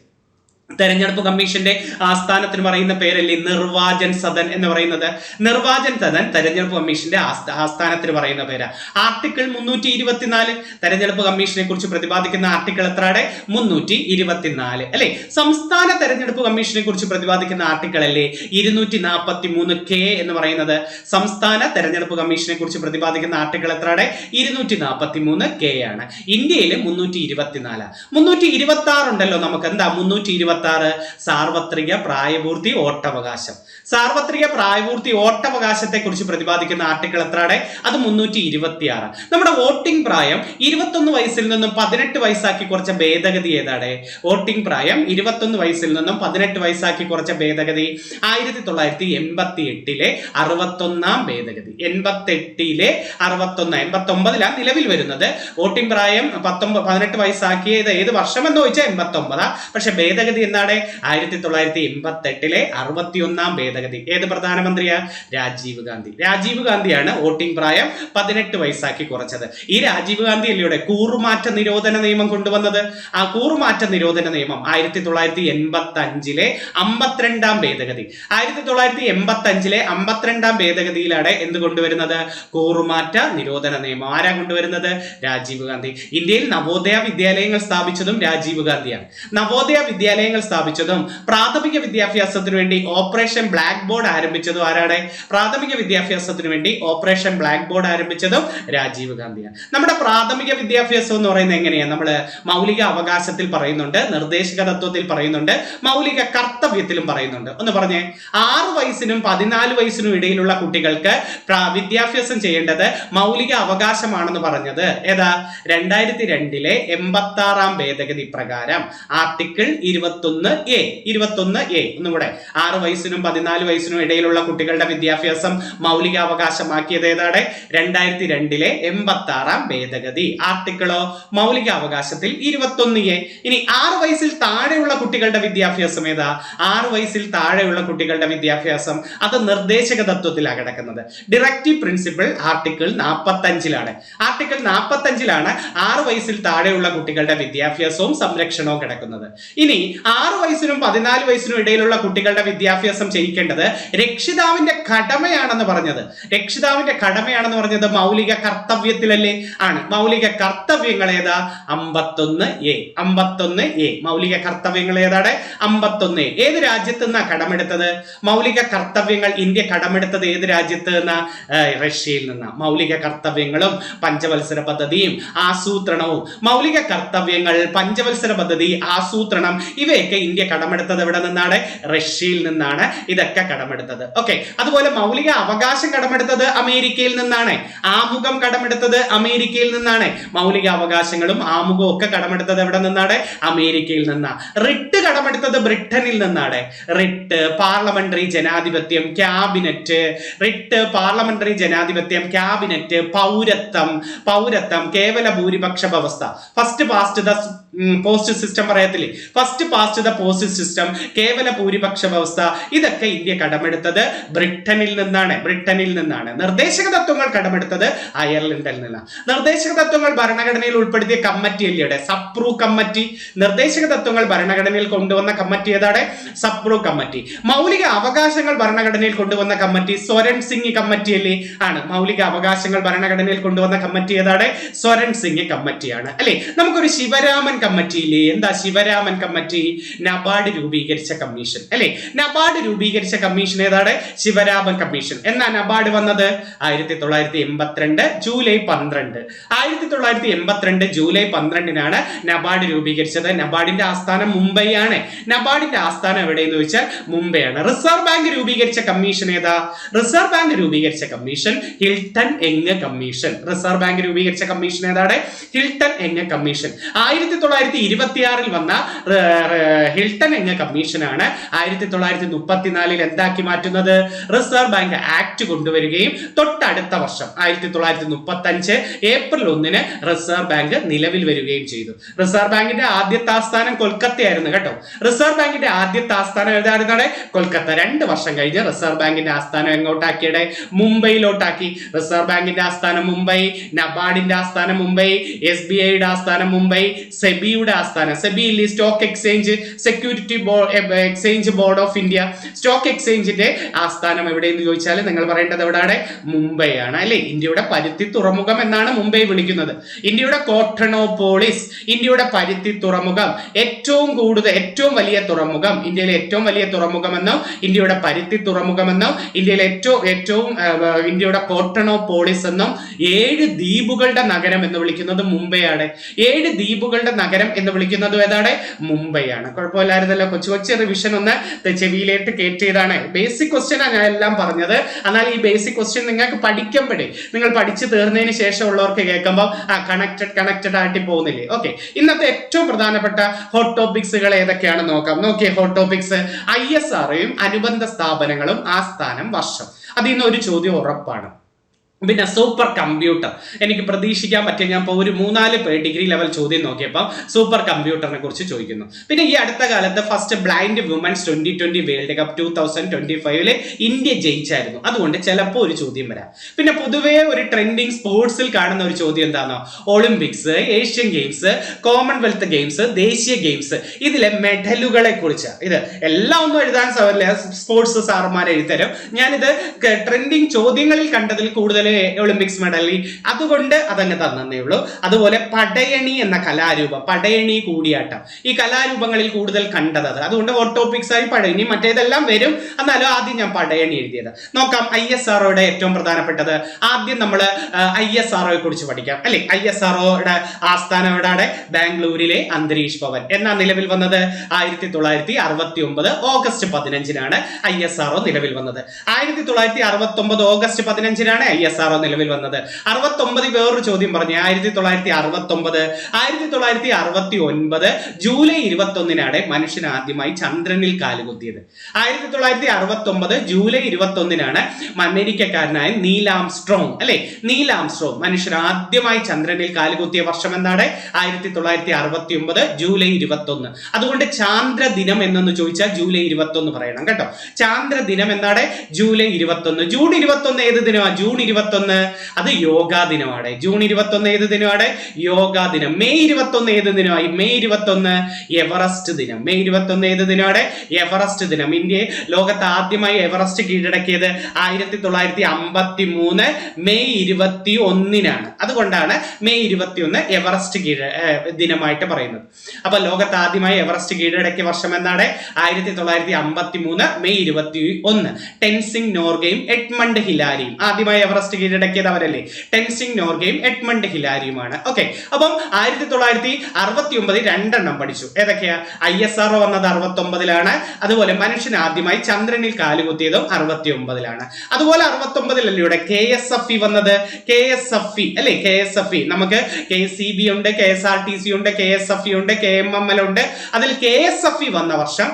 തെരഞ്ഞെടുപ്പ് കമ്മീഷന്റെ ആസ്ഥാനത്തിന് പറയുന്ന പേരല്ലേ നിർവാചൻ സദൻ എന്ന് പറയുന്നത്? നിർവാചൻ സദൻ തെരഞ്ഞെടുപ്പ് കമ്മീഷന്റെ ആസ്ഥാനത്തിന് പറയുന്ന പേരാ. ആർട്ടിക്കിൾ 324 തെരഞ്ഞെടുപ്പ് കമ്മീഷനെ കുറിച്ച് പ്രതിപാദിക്കുന്ന ആർട്ടിക്കിൾ എത്രയാണ്? 324 അല്ലെ. സംസ്ഥാന തെരഞ്ഞെടുപ്പ് കമ്മീഷനെ കുറിച്ച് പ്രതിപാദിക്കുന്ന ആർട്ടിക്കിൾ അല്ലേ 243K എന്ന് പറയുന്നത്? സംസ്ഥാന തെരഞ്ഞെടുപ്പ് കമ്മീഷനെ കുറിച്ച് പ്രതിപാദിക്കുന്ന ആർട്ടിക്കിൾ എത്രയാണ്? 243K ആണ്. ഇന്ത്യയിൽ 324. 326 ഉണ്ടല്ലോ നമുക്ക്. എന്താ 326? സാർവത്രിക പ്രായപൂർത്തി വോട്ടവകാശം. സാർവത്രിക പ്രായപൂർത്തി വോട്ടവകാശത്തെ കുറിച്ച് പ്രതിപാദിക്കുന്ന ആർട്ടിക്കിൾ എത്രയാണ്? അത് 326. നമ്മുടെ വോട്ടിംഗ് പ്രായം 21 വയസ്സിൽ നിന്നും 18 വയസ്സാക്കി കുറച്ച ഭേദഗതി ഏതാണ്? വോട്ടിംഗ് പ്രായം 21 വയസ്സിൽ നിന്നും 18 വയസ്സാക്കി കുറച്ച ഭേദഗതി 1988-ലെ 61-ാം ഭേദഗതി. 88-ലെ 61, 89-ലാണ് നിലവിൽ വരുന്നത്. വോട്ടിംഗ് പ്രായം 18 വയസ്സാക്കിയത് ഏത് വർഷം എന്ന് ചോദിച്ചാൽ 89. പക്ഷെ ഭേദഗതി എന്താണ്? 1988-ലെ 61-ാം ഭേദഗതി. ഏത് പ്രധാനമന്ത്രിയാ? രാജീവ് ഗാന്ധി. രാജീവ് ഗാന്ധിയാണ് വോട്ടിംഗ് പ്രായം 18 വയസ്സാക്കി കുറച്ചത്. ഈ രാജീവ് ഗാന്ധി അല്ലയുടെ കൂറുമാറ്റ നിരോധന നിയമം കൊണ്ടുവന്നത്. ആ കൂറുമാറ്റ നിരോധന നിയമം 1985-ലെ 52-ാം ഭേദഗതി. 1985-ലെ 52-ാം ഭേദഗതിയിലാണ് എന്ത് കൊണ്ടുവരുന്നത്? കൂറുമാറ്റ നിരോധന നിയമം. ആരാ കൊണ്ടുവരുന്നത്? രാജീവ് ഗാന്ധി. ഇന്ത്യയിൽ നവോദയ വിദ്യാലയങ്ങൾ സ്ഥാപിച്ചതും രാജീവ് ഗാന്ധിയാണ്. നവോദയ വിദ്യാലയങ്ങൾ സ്ഥാപിച്ചതും പ്രാഥമിക വിദ്യാഭ്യാസത്തിന് വേണ്ടി ഓപ്പറേഷൻ ബ്ലാക്ക് ബോർഡ് ആരംഭിച്ചതും ആരാണ്? പ്രാഥമിക വിദ്യാഭ്യാസത്തിന് വേണ്ടി ഓപ്പറേഷൻ ബ്ലാക്ക് ബോർഡ് ആരംഭിച്ചതും രാജീവ് ഗാന്ധിയാണ്. നമ്മുടെ പ്രാഥമിക വിദ്യാഭ്യാസം എന്ന് പറയുന്നത് എങ്ങനെയാണ്? നമ്മൾ മൗലിക അവകാശത്തിൽ പറയുന്നുണ്ട്, നിർദ്ദേശക തത്വത്തിൽ പറയുന്നുണ്ട്, മൗലിക കർത്തവ്യത്തിലും പറയുന്നുണ്ട്. ഒന്ന് പറഞ്ഞേ. 6 വയസ്സിനും 14 വയസ്സിനും ഇടയിലുള്ള കുട്ടികൾക്ക് വിദ്യാഭ്യാസം ചെയ്യേണ്ടത് മൗലിക അവകാശമാണെന്ന് പറഞ്ഞത് ഏതാ? 2002-ലെ 86-ാം ഭേദഗതി പ്രകാരം ആർട്ടിക്കിൾ 21A. ഒന്നുകൂടെ, 6 വയസ്സിനും 14 വയസ്സിനും ഇടയിലുള്ള കുട്ടികളുടെ വിദ്യാഭ്യാസം മൗലിക അവകാശമാക്കിയത് ഏതാണ്? 2002-ലെ 86-ാം ഭേദഗതി. ആർട്ടിക്കിളോ? മൗലിക അവകാശത്തിൽ 21A. ഇനി 6 വയസ്സിൽ താഴെയുള്ള കുട്ടികളുടെ വിദ്യാഭ്യാസം ഏതാ? 6 വയസ്സിൽ താഴെയുള്ള കുട്ടികളുടെ വിദ്യാഭ്യാസം അത് നിർദ്ദേശക തത്വത്തിലാണ് കിടക്കുന്നത്. ഡയറക്റ്റീവ് പ്രിൻസിപ്പിൾ ആർട്ടിക്കിൾ 45-ലാണ്. ആർട്ടിക്കിൾ 45-ലാണ് 6 വയസ്സിൽ താഴെയുള്ള കുട്ടികളുടെ വിദ്യാഭ്യാസവും സംരക്ഷണവും കിടക്കുന്നത്. ഇനി 6 വയസ്സിനും 14 വയസ്സിനും ഇടയിലുള്ള കുട്ടികളുടെ വിദ്യാഭ്യാസം ചെയ്യിക്കേണ്ടത് രക്ഷിതാവിന്റെ കടമയാണെന്ന് പറഞ്ഞത്. രക്ഷിതാവിന്റെ കടമയാണെന്ന് പറഞ്ഞത് മൗലിക കർത്തവ്യത്തിലല്ലേ? ആണ്. മൗലിക കർത്തവ്യങ്ങൾ ഏതാ? 51A. 51A. മൗലിക കർത്തവ്യങ്ങൾ ഏതാണ്? 51A. ഏത് രാജ്യത്ത് നിന്നാ കടമെടുത്തത്? മൗലിക കർത്തവ്യങ്ങൾ ഇന്ത്യ കടമെടുത്തത് ഏത് രാജ്യത്ത് നിന്നാ? റഷ്യയിൽ നിന്നാ. മൗലിക കർത്തവ്യങ്ങളും പഞ്ചവത്സര പദ്ധതിയും ആസൂത്രണവും, മൗലിക കർത്തവ്യങ്ങൾ, പഞ്ചവത്സര പദ്ധതി, ആസൂത്രണം, ഇവയൊക്കെ ഇന്ത്യ കടമെടുത്തത് എവിടെ നിന്നാണ്? റഷ്യയിൽ നിന്നാണ് ഇതൊക്കെ കടമെടുത്തത്. ഓക്കെ. അതുപോലെ മൗലിക അവകാശം കടമെടുത്തത് അമേരിക്കയിൽ നിന്നാണ്. ആമുഖം കടമെടുത്തത് അമേരിക്കയിൽ നിന്നാണ്. മൗലിക അവകാശങ്ങളും ആമുഖവും ഒക്കെ കടമെടുത്തത് എവിടെ നിന്നാണ്? അമേരിക്കയിൽ നിന്നാണ്. റിട്ട് കടമെടുത്തത് ബ്രിട്ടനിൽ നിന്നാണ്. റിട്ട്, പാർലമെന്ററി ജനാധിപത്യം, ക്യാബിനറ്റ്. റിട്ട്, പാർലമെന്ററി ജനാധിപത്യം, ക്യാബിനറ്റ്, പൗരത്വം, കേവല ഭൂരിപക്ഷ വ്യവസ്ഥ, first past the post system പറയത്തില്ലേ? First past the post system, കേവല ഭൂരിപക്ഷ വ്യവസ്ഥ, ഇതൊക്കെ ഇന്ത്യ കടമെടുത്തത് ബ്രിട്ടനിൽ നിന്നാണ്. നിർദ്ദേശക തത്വങ്ങൾ കടമെടുത്തത് അയർലൻഡിൽ നിന്നാണ്. നിർദ്ദേശക തത്വങ്ങൾ ഭരണഘടനയിൽ ഉൾപ്പെടുത്തിയ കമ്മിറ്റി അല്ലേ? സപ്രൂ കമ്മിറ്റി. നിർദ്ദേശക തത്വങ്ങൾ ഭരണഘടനയിൽ കൊണ്ടുവന്ന കമ്മിറ്റി ഏതാണ്? സപ്രൂ കമ്മിറ്റി. മൗലിക അവകാശങ്ങൾ ഭരണഘടനയിൽ കൊണ്ടുവന്ന കമ്മിറ്റി സ്വരൺ സിംഗ് കമ്മിറ്റി അല്ലേ? ആണ്. മൗലിക അവകാശങ്ങൾ ഭരണഘടനയിൽ കൊണ്ടുവന്ന കമ്മിറ്റി ഏതാണ്? സ്വരൺ സിംഗ് കമ്മിറ്റിയാണ് അല്ലെ? നമുക്കൊരു ശിവരാമൻ കമ്മിറ്റി ഇല്ലേ? എന്താ ശിവരാമൻ കമ്മിറ്റി? നബാർഡ് രൂപീകരിച്ച കമ്മീഷൻ അല്ലെ? നബാർഡ് രൂപീകരിച്ച കമ്മീഷൻ ഏതാണ്? ശിവരാമൻ കമ്മീഷൻ. എന്നാ നബാർഡ് വന്നത് 1982 ജൂലൈ 12. 1982 ജൂലൈ 12 നബാർഡ് രൂപീകരിച്ചത്. നബാർഡിന്റെ ആസ്ഥാനം മുംബൈ ആണ്. നബാർഡിന്റെ ആസ്ഥാനം എവിടെയെന്ന് ചോദിച്ചാൽ മുംബൈ ആണ്. റിസർവ് ബാങ്ക് രൂപീകരിച്ച കമ്മീഷൻ ഏതാ? റിസർവ് ബാങ്ക് രൂപീകരിച്ച commission Hilton young commission. Reserve bank രൂപീകരിച്ച കമ്മീഷൻ ഏതാണ്? Hilton young commission. 1926 വന്ന ഹിൽട്ടൺ യങ് കമ്മീഷനാണ് 1934 എന്താക്കി മാറ്റുന്നത്? റിസർവ് ബാങ്ക് ആക്ട് കൊണ്ടുവരികയും തൊട്ടടുത്ത വർഷം 1935 ഏപ്രിൽ 1 റിസർവ് ബാങ്ക് നിലവിൽ വരികയും ചെയ്തു. റിസർവ് ബാങ്കിന്റെ ആദ്യത്തെ ആസ്ഥാനം കൊൽക്കത്തയായിരുന്നു കേട്ടോ. റിസർവ് ബാങ്കിന്റെ ആദ്യത്തെ ആസ്ഥാനം ഏതായിരുന്നാണ്? കൊൽക്കത്ത. 2 വർഷം കഴിഞ്ഞ് റിസർവ് ബാങ്കിന്റെ ആസ്ഥാനം എങ്ങോട്ടാക്കിയുടെ? മുംബൈയിലോട്ടാക്കി. റിസർവ് ബാങ്കിന്റെ ആസ്ഥാനം മുംബൈ, നബാർഡിന്റെ ആസ്ഥാനം മുംബൈ, SBIയുടെ ആസ്ഥാനം മുംബൈ, സെബിയുടെ ആസ്ഥാനം, SEBI stock exchange security exchange board of India, stock എക്സ്ചേഞ്ചിന്റെ ആസ്ഥാനം എവിടെയെന്ന് ചോദിച്ചാൽ നിങ്ങൾ പറയേണ്ടത് എവിടെയാണ്? മുംബൈ ആണ് അല്ലെ? ഇന്ത്യയുടെ പരുത്തി തുറമുഖം എന്നാണ് മുംബൈ വിളിക്കുന്നത്. ഇന്ത്യയുടെ കോട്ടണോപോളിസ്, ഇന്ത്യയുടെ പരുത്തി തുറമുഖം, ഏറ്റവും വലിയ തുറമുഖം, ഇന്ത്യയിലെ ഏറ്റവും വലിയ തുറമുഖം എന്നും ഇന്ത്യയുടെ പരുത്തി തുറമുഖം എന്നും ഇന്ത്യയിലെ ഇന്ത്യയുടെ കോട്ടണോപോളിസ് എന്നും 7 ദ്വീപുകളുടെ നഗരം എന്ന് വിളിക്കുന്നത് മുംബൈ ആണ്. 7 ദ്വീപുകളുടെ നഗരം എന്ന് വിളിക്കുന്നത് ഏതാണ്? മുംബൈ ആണ്. കുഴപ്പമില്ലായിരുന്നല്ലോ. കൊച്ചു റിവിഷൻ ഒന്ന് ചെവിയിലേക്ക് കയറ്റിയതാണ്. ബേസിക് ക്വസ്റ്റ്യൻ ആണ് ഞാൻ എല്ലാം പറഞ്ഞത്. എന്നാൽ ഈ ബേസിക് ക്വസ്റ്റ്യൻ നിങ്ങൾക്ക് പഠിക്കുമ്പോഴേ, നിങ്ങൾ പഠിച്ചു തീർന്നതിന് ശേഷം ഉള്ളവർക്ക് കേൾക്കുമ്പോൾ കണക്റ്റഡ് ആയിട്ട് പോകുന്നില്ലേ? ഓക്കെ, ഇന്നത്തെ ഏറ്റവും പ്രധാനപ്പെട്ട ഹോട്ട് ടോപ്പിക്സുകൾ ഏതൊക്കെയാണ് നോക്കാം. നോക്കിയേ, ഹോട്ട് ടോപ്പിക്സ് ISROയും അനുബന്ധ സ്ഥാപനങ്ങളും ആസ്ഥാനം വർഷം. അതിൽ നിന്ന് ഒരു ചോദ്യം ഉറപ്പാണ്. പിന്നെ സൂപ്പർ കമ്പ്യൂട്ടർ എനിക്ക് പ്രതീക്ഷിക്കാൻ പറ്റിയ, ഞാൻ ഇപ്പോൾ ഒരു 3-4 ഡിഗ്രി ലെവൽ ചോദ്യം നോക്കിയപ്പോൾ സൂപ്പർ കമ്പ്യൂട്ടറിനെ കുറിച്ച് ചോദിക്കുന്നു. പിന്നെ ഈ അടുത്ത കാലത്ത് first blind women's 2020 world cup 2025 India ജയിച്ചായിരുന്നു. അതുകൊണ്ട് ചിലപ്പോൾ ഒരു ചോദ്യം വരാം. പിന്നെ പൊതുവേ ഒരു ട്രെൻഡിങ് സ്പോർട്സിൽ കാണുന്ന ഒരു ചോദ്യം എന്താണോ? Olympics, Asian games, Commonwealth games, ദേശീയ ഗെയിംസ്, ഇതിലെ മെഡലുകളെ കുറിച്ച്. ഇത് എല്ലാം ഒന്നും എഴുതാൻ സ്പോർട്സ് സാറുമാർ എഴുതരും. ഞാനിത് ട്രെൻഡിങ് ചോദ്യങ്ങളിൽ കണ്ടതിൽ കൂടുതൽ ഒളിമ്പിക്സ് മെഡൽ, അതുകൊണ്ട് അതങ്ങ് തന്നേ ഉള്ളൂ. അതുപോലെ പടയണി എന്ന കലാരൂപം, പടയണി കൂടിയാട്ടം, ഈ കലാരൂപങ്ങളിൽ കൂടുതൽ കണ്ടത് അതുകൊണ്ട് ഹോട്ട് ടോപ്പിക്സ് ആയി പടയണി, മറ്റേതെല്ലാം വരും. എന്നാലും ആദ്യം ഞാൻ പടയണി എഴുതിയത് നോക്കാം. ISROയുടെ ഏറ്റവും പ്രധാനപ്പെട്ടത് ആദ്യം നമ്മൾ ISROയെ കുറിച്ച് പഠിക്കാം അല്ലെ? ISROയുടെ ആസ്ഥാനം എവിടെയാണ്? ബാംഗ്ലൂരിലെ അന്തരീക്ഷ് ഭവൻ. എന്നാ നിലവിൽ വന്നത്? 1969 ഓഗസ്റ്റ് 15 ISRO നിലവിൽ വന്നത്. 1969 ഓഗസ്റ്റ് 15 ISRO നിലവിൽ വന്നത്. 69 വേറൊരു ചോദ്യം പറഞ്ഞു. 1969 1969 ജൂലൈ 21 മനുഷ്യൻ ആദ്യമായി ചന്ദ്രനിൽ കാലുകുത്തിയത്. 1969 ജൂലൈ 21 അമേരിക്കക്കാരനായ നീൽ ആംസ്ട്രോങ് അല്ലെ? നീൽ ആംസ്ട്രോങ് മനുഷ്യൻ ആദ്യമായി ചന്ദ്രനിൽ കാലുകുത്തിയ വർഷം എന്താണ്? 1969 ജൂലൈ 21. അതുകൊണ്ട് ചാന്ദ്ര ദിനം എന്നൊന്ന് ചോദിച്ചാൽ ജൂലൈ 21 പറയണം കേട്ടോ. ചാന്ദ്ര ദിനം എന്താണ്? ജൂലൈ 21. ജൂൺ 21 ഏത് ദിനമാണ്? ജൂൺ 21 അത് യോഗാ ദിനമാണ്. ജൂൺ 21 ഏത് ദിനമാണ്? യോഗാ ദിനം. മെയ് 21 ഏത് ദിനമായി? മെയ് 21 എവറസ്റ്റ് ദിനം. മെയ് 21 ഏത് ദിനമാണ്? എവറസ്റ്റ് ദിനം. ഇന്ത്യ ലോകത്ത് ആദ്യമായി എവറസ്റ്റ് കീഴടക്കിയത് 1953 മെയ് 21. അതുകൊണ്ടാണ് മെയ് 21 എവറസ്റ്റ് ദിനമായിട്ട് പറയുന്നത്. അപ്പൊ ലോകത്ത് ആദ്യമായി എവറസ്റ്റ് കീഴടക്കിയ വർഷം എന്നാണ്? 1953 മെയ് 21. ടെൻസിംഗ് നോർഗയും എഡ്മണ്ട് ഹിലാരിയും ആദ്യമായി എവറസ്റ്റ് കീഴടക്കിയത് അവരല്ലേ? ടെൻസിംഗ് നോർഗയും എഡ്മണ്ട് ഹിലാരിയുമാണ്. ഓക്കെ, അപ്പം 1969 രണ്ടെണ്ണം പഠിച്ചു. ഏതൊക്കെയാ? ISRO വന്നത് 69. അതുപോലെ മനുഷ്യൻ ആദ്യമായി ചന്ദ്രനിൽ കാലുകുത്തിയതും 69. അതുപോലെ 69 KSFE വന്നത്. KSFE അല്ലെ? KSFE നമുക്ക് KCB ഉണ്ട്, KSRTC ഉണ്ട്, KSFE ഉണ്ട്, KMML ഉണ്ട്. അതിൽ KSFE വന്ന വർഷം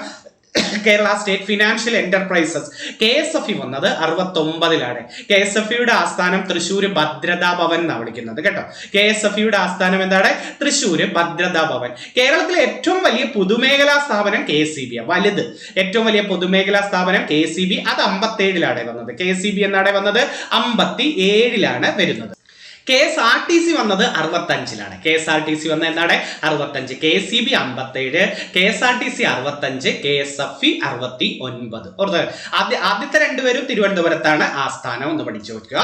Kerala state financial enterprises KSFE വന്നത് 69. KSFEയുടെ ആസ്ഥാനം തൃശ്ശൂർ ഭദ്രതാ ഭവൻ എന്നാണ് വിളിക്കുന്നത് കേട്ടോ. KSFEയുടെ ആസ്ഥാനം എന്താണ്? തൃശ്ശൂർ ഭദ്രതാ ഭവൻ. കേരളത്തിലെ ഏറ്റവും വലിയ പൊതുമേഖലാ സ്ഥാപനം KCB. വലുത് ഏറ്റവും വലിയ പൊതുമേഖലാ സ്ഥാപനം KCB. അത് 57 വന്നത്. KCB എന്നാണ് വന്നത് 57 വരുന്നത്. KSRTC വന്നത് 65-ലാണ്. KSRTC വന്ന എന്താണ് 65, KCB 57, KSRTC 65, KSFE 69. ഓർത്ത് ആദ്യത്തെ രണ്ടുപേരും തിരുവനന്തപുരത്താണ് ആസ്ഥാനം എന്ന് പഠിച്ചു വെക്കുക.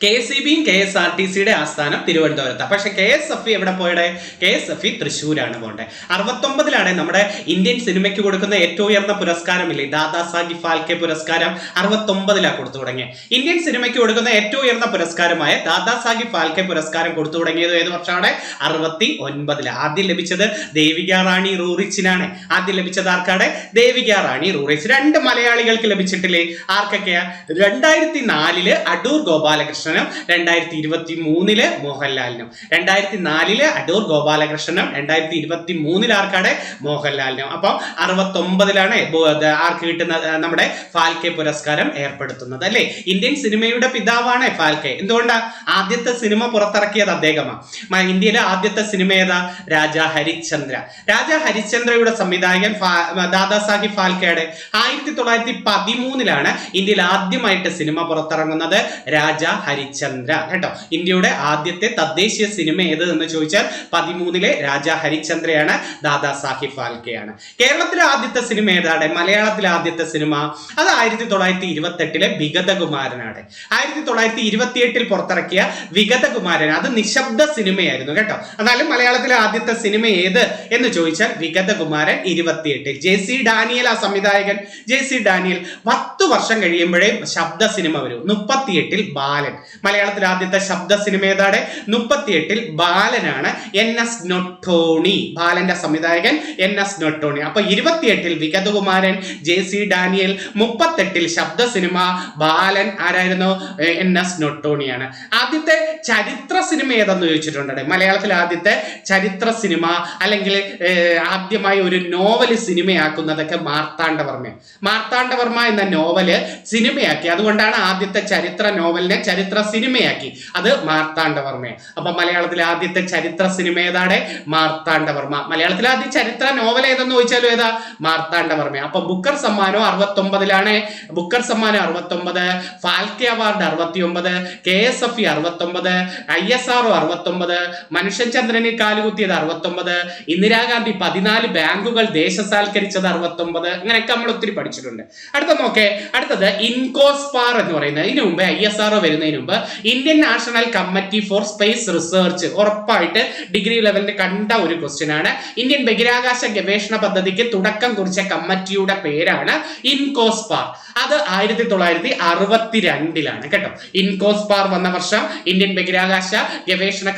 KCBയും KSRTCയുടെ ആസ്ഥാനം തിരുവനന്തപുരത്താണ്. പക്ഷെ KSFE എവിടെ പോയത്? KSFE തൃശ്ശൂരാണ് പോകേണ്ടത്. 69-ലാണ് നമ്മുടെ ഇന്ത്യൻ സിനിമയ്ക്ക് കൊടുക്കുന്ന ഏറ്റവും ഉയർന്ന പുരസ്കാരമില്ലേ, ദാദാസാഹിബ് ഫാൽക്കെ പുരസ്കാരം 69-ലാണ് കൊടുത്തു തുടങ്ങിയത്. ഇന്ത്യൻ സിനിമയ്ക്ക് കൊടുക്കുന്ന ഏറ്റവും ഉയർന്ന പുരസ്കാരമായ ദാദാസാഹിബ് ഫാൽക്കെ പുരസ്കാരം കൊടുത്തു തുടങ്ങിയത് ഏത് വർഷമാണ്? 69-ല്. ആദ്യം ലഭിച്ചത് ദേവിക റാണി റൂറിച്ചിനാണ്. ആദ്യം ലഭിച്ചത് ആർക്കാണ്? ദേവിക റാണി റൂറിച്ച്. 2 മലയാളികൾക്ക് ലഭിച്ചിട്ടില്ലേ? ആർക്കൊക്കെയാ? 2004-ല് അടൂർ ഗോപാലകൃഷ്ണനും 2023-ല് മോഹൻലാലിനും. 2004-ല് അടൂർ ഗോപാലകൃഷ്ണനും 2023-ല് ആർക്കാണ്? മോഹൻലാലിനും. അപ്പം 69-ലാണ് ആർക്ക് കിട്ടുന്ന നമ്മുടെ ഫാൽക്കെ പുരസ്കാരം ഏർപ്പെടുത്തുന്നത് അല്ലെ. ഇന്ത്യൻ സിനിമയുടെ പിതാവാണ് ഫാൽക്കെ. എന്തുകൊണ്ടാ? ആദ്യത്തെ സിനിമ പുറത്തിറക്കിയത് അദ്ദേഹമാണ്. ഇന്ത്യയിലെ ആദ്യത്തെ സിനിമ ഏതാ? രാജാ ഹരിശ്ചന്ദ്ര. രാജാ ഹരിശ്ചന്ദ്രയുടെ സംവിധായകൻ ദാദാസാഹിബ് ഫാൽക്കെയുടെ. 1913-ലാണ് ഇന്ത്യയിൽ ആദ്യമായിട്ട് സിനിമ പുറത്തിറങ്ങുന്നത് രാജാ ഹരിശ്ചന്ദ്ര കേട്ടോ. ഇന്ത്യയുടെ ആദ്യത്തെ തദ്ദേശീയ സിനിമ ഏത് എന്ന് ചോദിച്ചാൽ 13-ലെ രാജാ ഹരിശ്ചന്ദ്രയാണ്, ദാദാസാഹിബ് ഫാൽക്കെയാണ്. കേരളത്തിലെ ആദ്യത്തെ സിനിമ ഏതാണ്? മലയാളത്തിലെ ആദ്യത്തെ സിനിമ അത് 1928-ലെ വിഗതകുമാരനാണ്. 1928-ൽ പുറത്തിറക്കിയ വിഗതകുമാരൻ അത് നിശബ്ദ സിനിമയായിരുന്നു കേട്ടോ. എന്നാലും മലയാളത്തിലെ ആദ്യത്തെ സിനിമ ഏത് എന്ന് ചോദിച്ചാൽ വിഗതകുമാരൻ 28-ൽ. JC ഡാനിയൽ ആ സംവിധായകൻ. JC ഡാനിയൽ 10 വർഷം കഴിയുമ്പോഴേ ശബ്ദ സിനിമ വരും. 38-ൽ ബാലൻ. മലയാളത്തിലെ ആദ്യത്തെ ശബ്ദ സിനിമ ഏതാണ്? 38-ൽ ബാലനാണ്. NS നൊട്ടോണി. ബാലന്റെ സംവിധായകൻ NS നൊട്ടോണി. അപ്പൊ 28-ൽ വിഗതകുമാരൻ, JC ഡാനിയൽ. 38-ൽ ശബ്ദ സിനിമ ബാലൻ ആരായിരുന്നു? NS നൊട്ടോണിയാണ്. ആദ്യത്തെ ചരിത്ര സിനിമ ഏതെന്ന് ചോദിച്ചിട്ടുണ്ട്. മലയാളത്തിലെ ആദ്യത്തെ ചരിത്ര സിനിമ അല്ലെങ്കിൽ ആദ്യമായി ഒരു നോവല് സിനിമയാക്കുന്നതൊക്കെ മാർത്താണ്ഡവർമ്മ. മാർത്താണ്ഡവർമ്മ എന്ന നോവല് സിനിമയാക്കി. അതുകൊണ്ടാണ് ആദ്യത്തെ ചരിത്ര നോവലിനെ ചരിത്ര സിനിമയാക്കി. അത് മാർത്താണ്ഡവർമ്മ. അപ്പൊ മലയാളത്തിലെ ആദ്യത്തെ ചരിത്ര സിനിമ ഏതാണ്? മാർത്താണ്ഡവർമ്മ. മലയാളത്തിലെ ആദ്യ ചരിത്ര നോവൽ ഏതെന്ന് ചോദിച്ചാലും ഏതാ? മാർത്താണ്ഡവർമ്മ. അപ്പൊ ബുക്കർ സമ്മാനം 69-ലാണ്. ബുക്കർ സമ്മാനം 69, ഫാൽക്കെ അവാർഡ് 69, KSFE 69, ISRO 69, മനുഷ്യൻ ചന്ദ്രനിൽ കാലുകുത്തിയത് 69, ഇന്ദിരാഗാന്ധി 14 ബാങ്കുകൾ ദേശസാൽക്കരിച്ചത് 69. അങ്ങനെയൊക്കെ നമ്മൾ ഒത്തിരി പഠിച്ചിട്ടുണ്ട്. അടുത്തത് ഇൻകോസ്പാർ എന്ന് പറയുന്നത്. ഇതിനു മുമ്പ് ISRO വരുന്നതിന് മുമ്പ് Indian national committee for space research. ഉറപ്പായിട്ട് ഡിഗ്രി ലെവലിൽ കണ്ട ഒരു ക്വസ്റ്റ്യൻ ആണ്. ഇന്ത്യൻ ബഹിരാകാശ ഗവേഷണ പദ്ധതിക്ക് തുടക്കം കുറിച്ച കമ്മിറ്റിയുടെ പേരാണ് ഇൻകോസ്പാർ. അത് 1962-ലാണ് കേട്ടോ. ഇൻകോസ്പാർ വന്ന വർഷം ഇന്ത്യൻ ബഹിരാകാശ ഗവേഷണ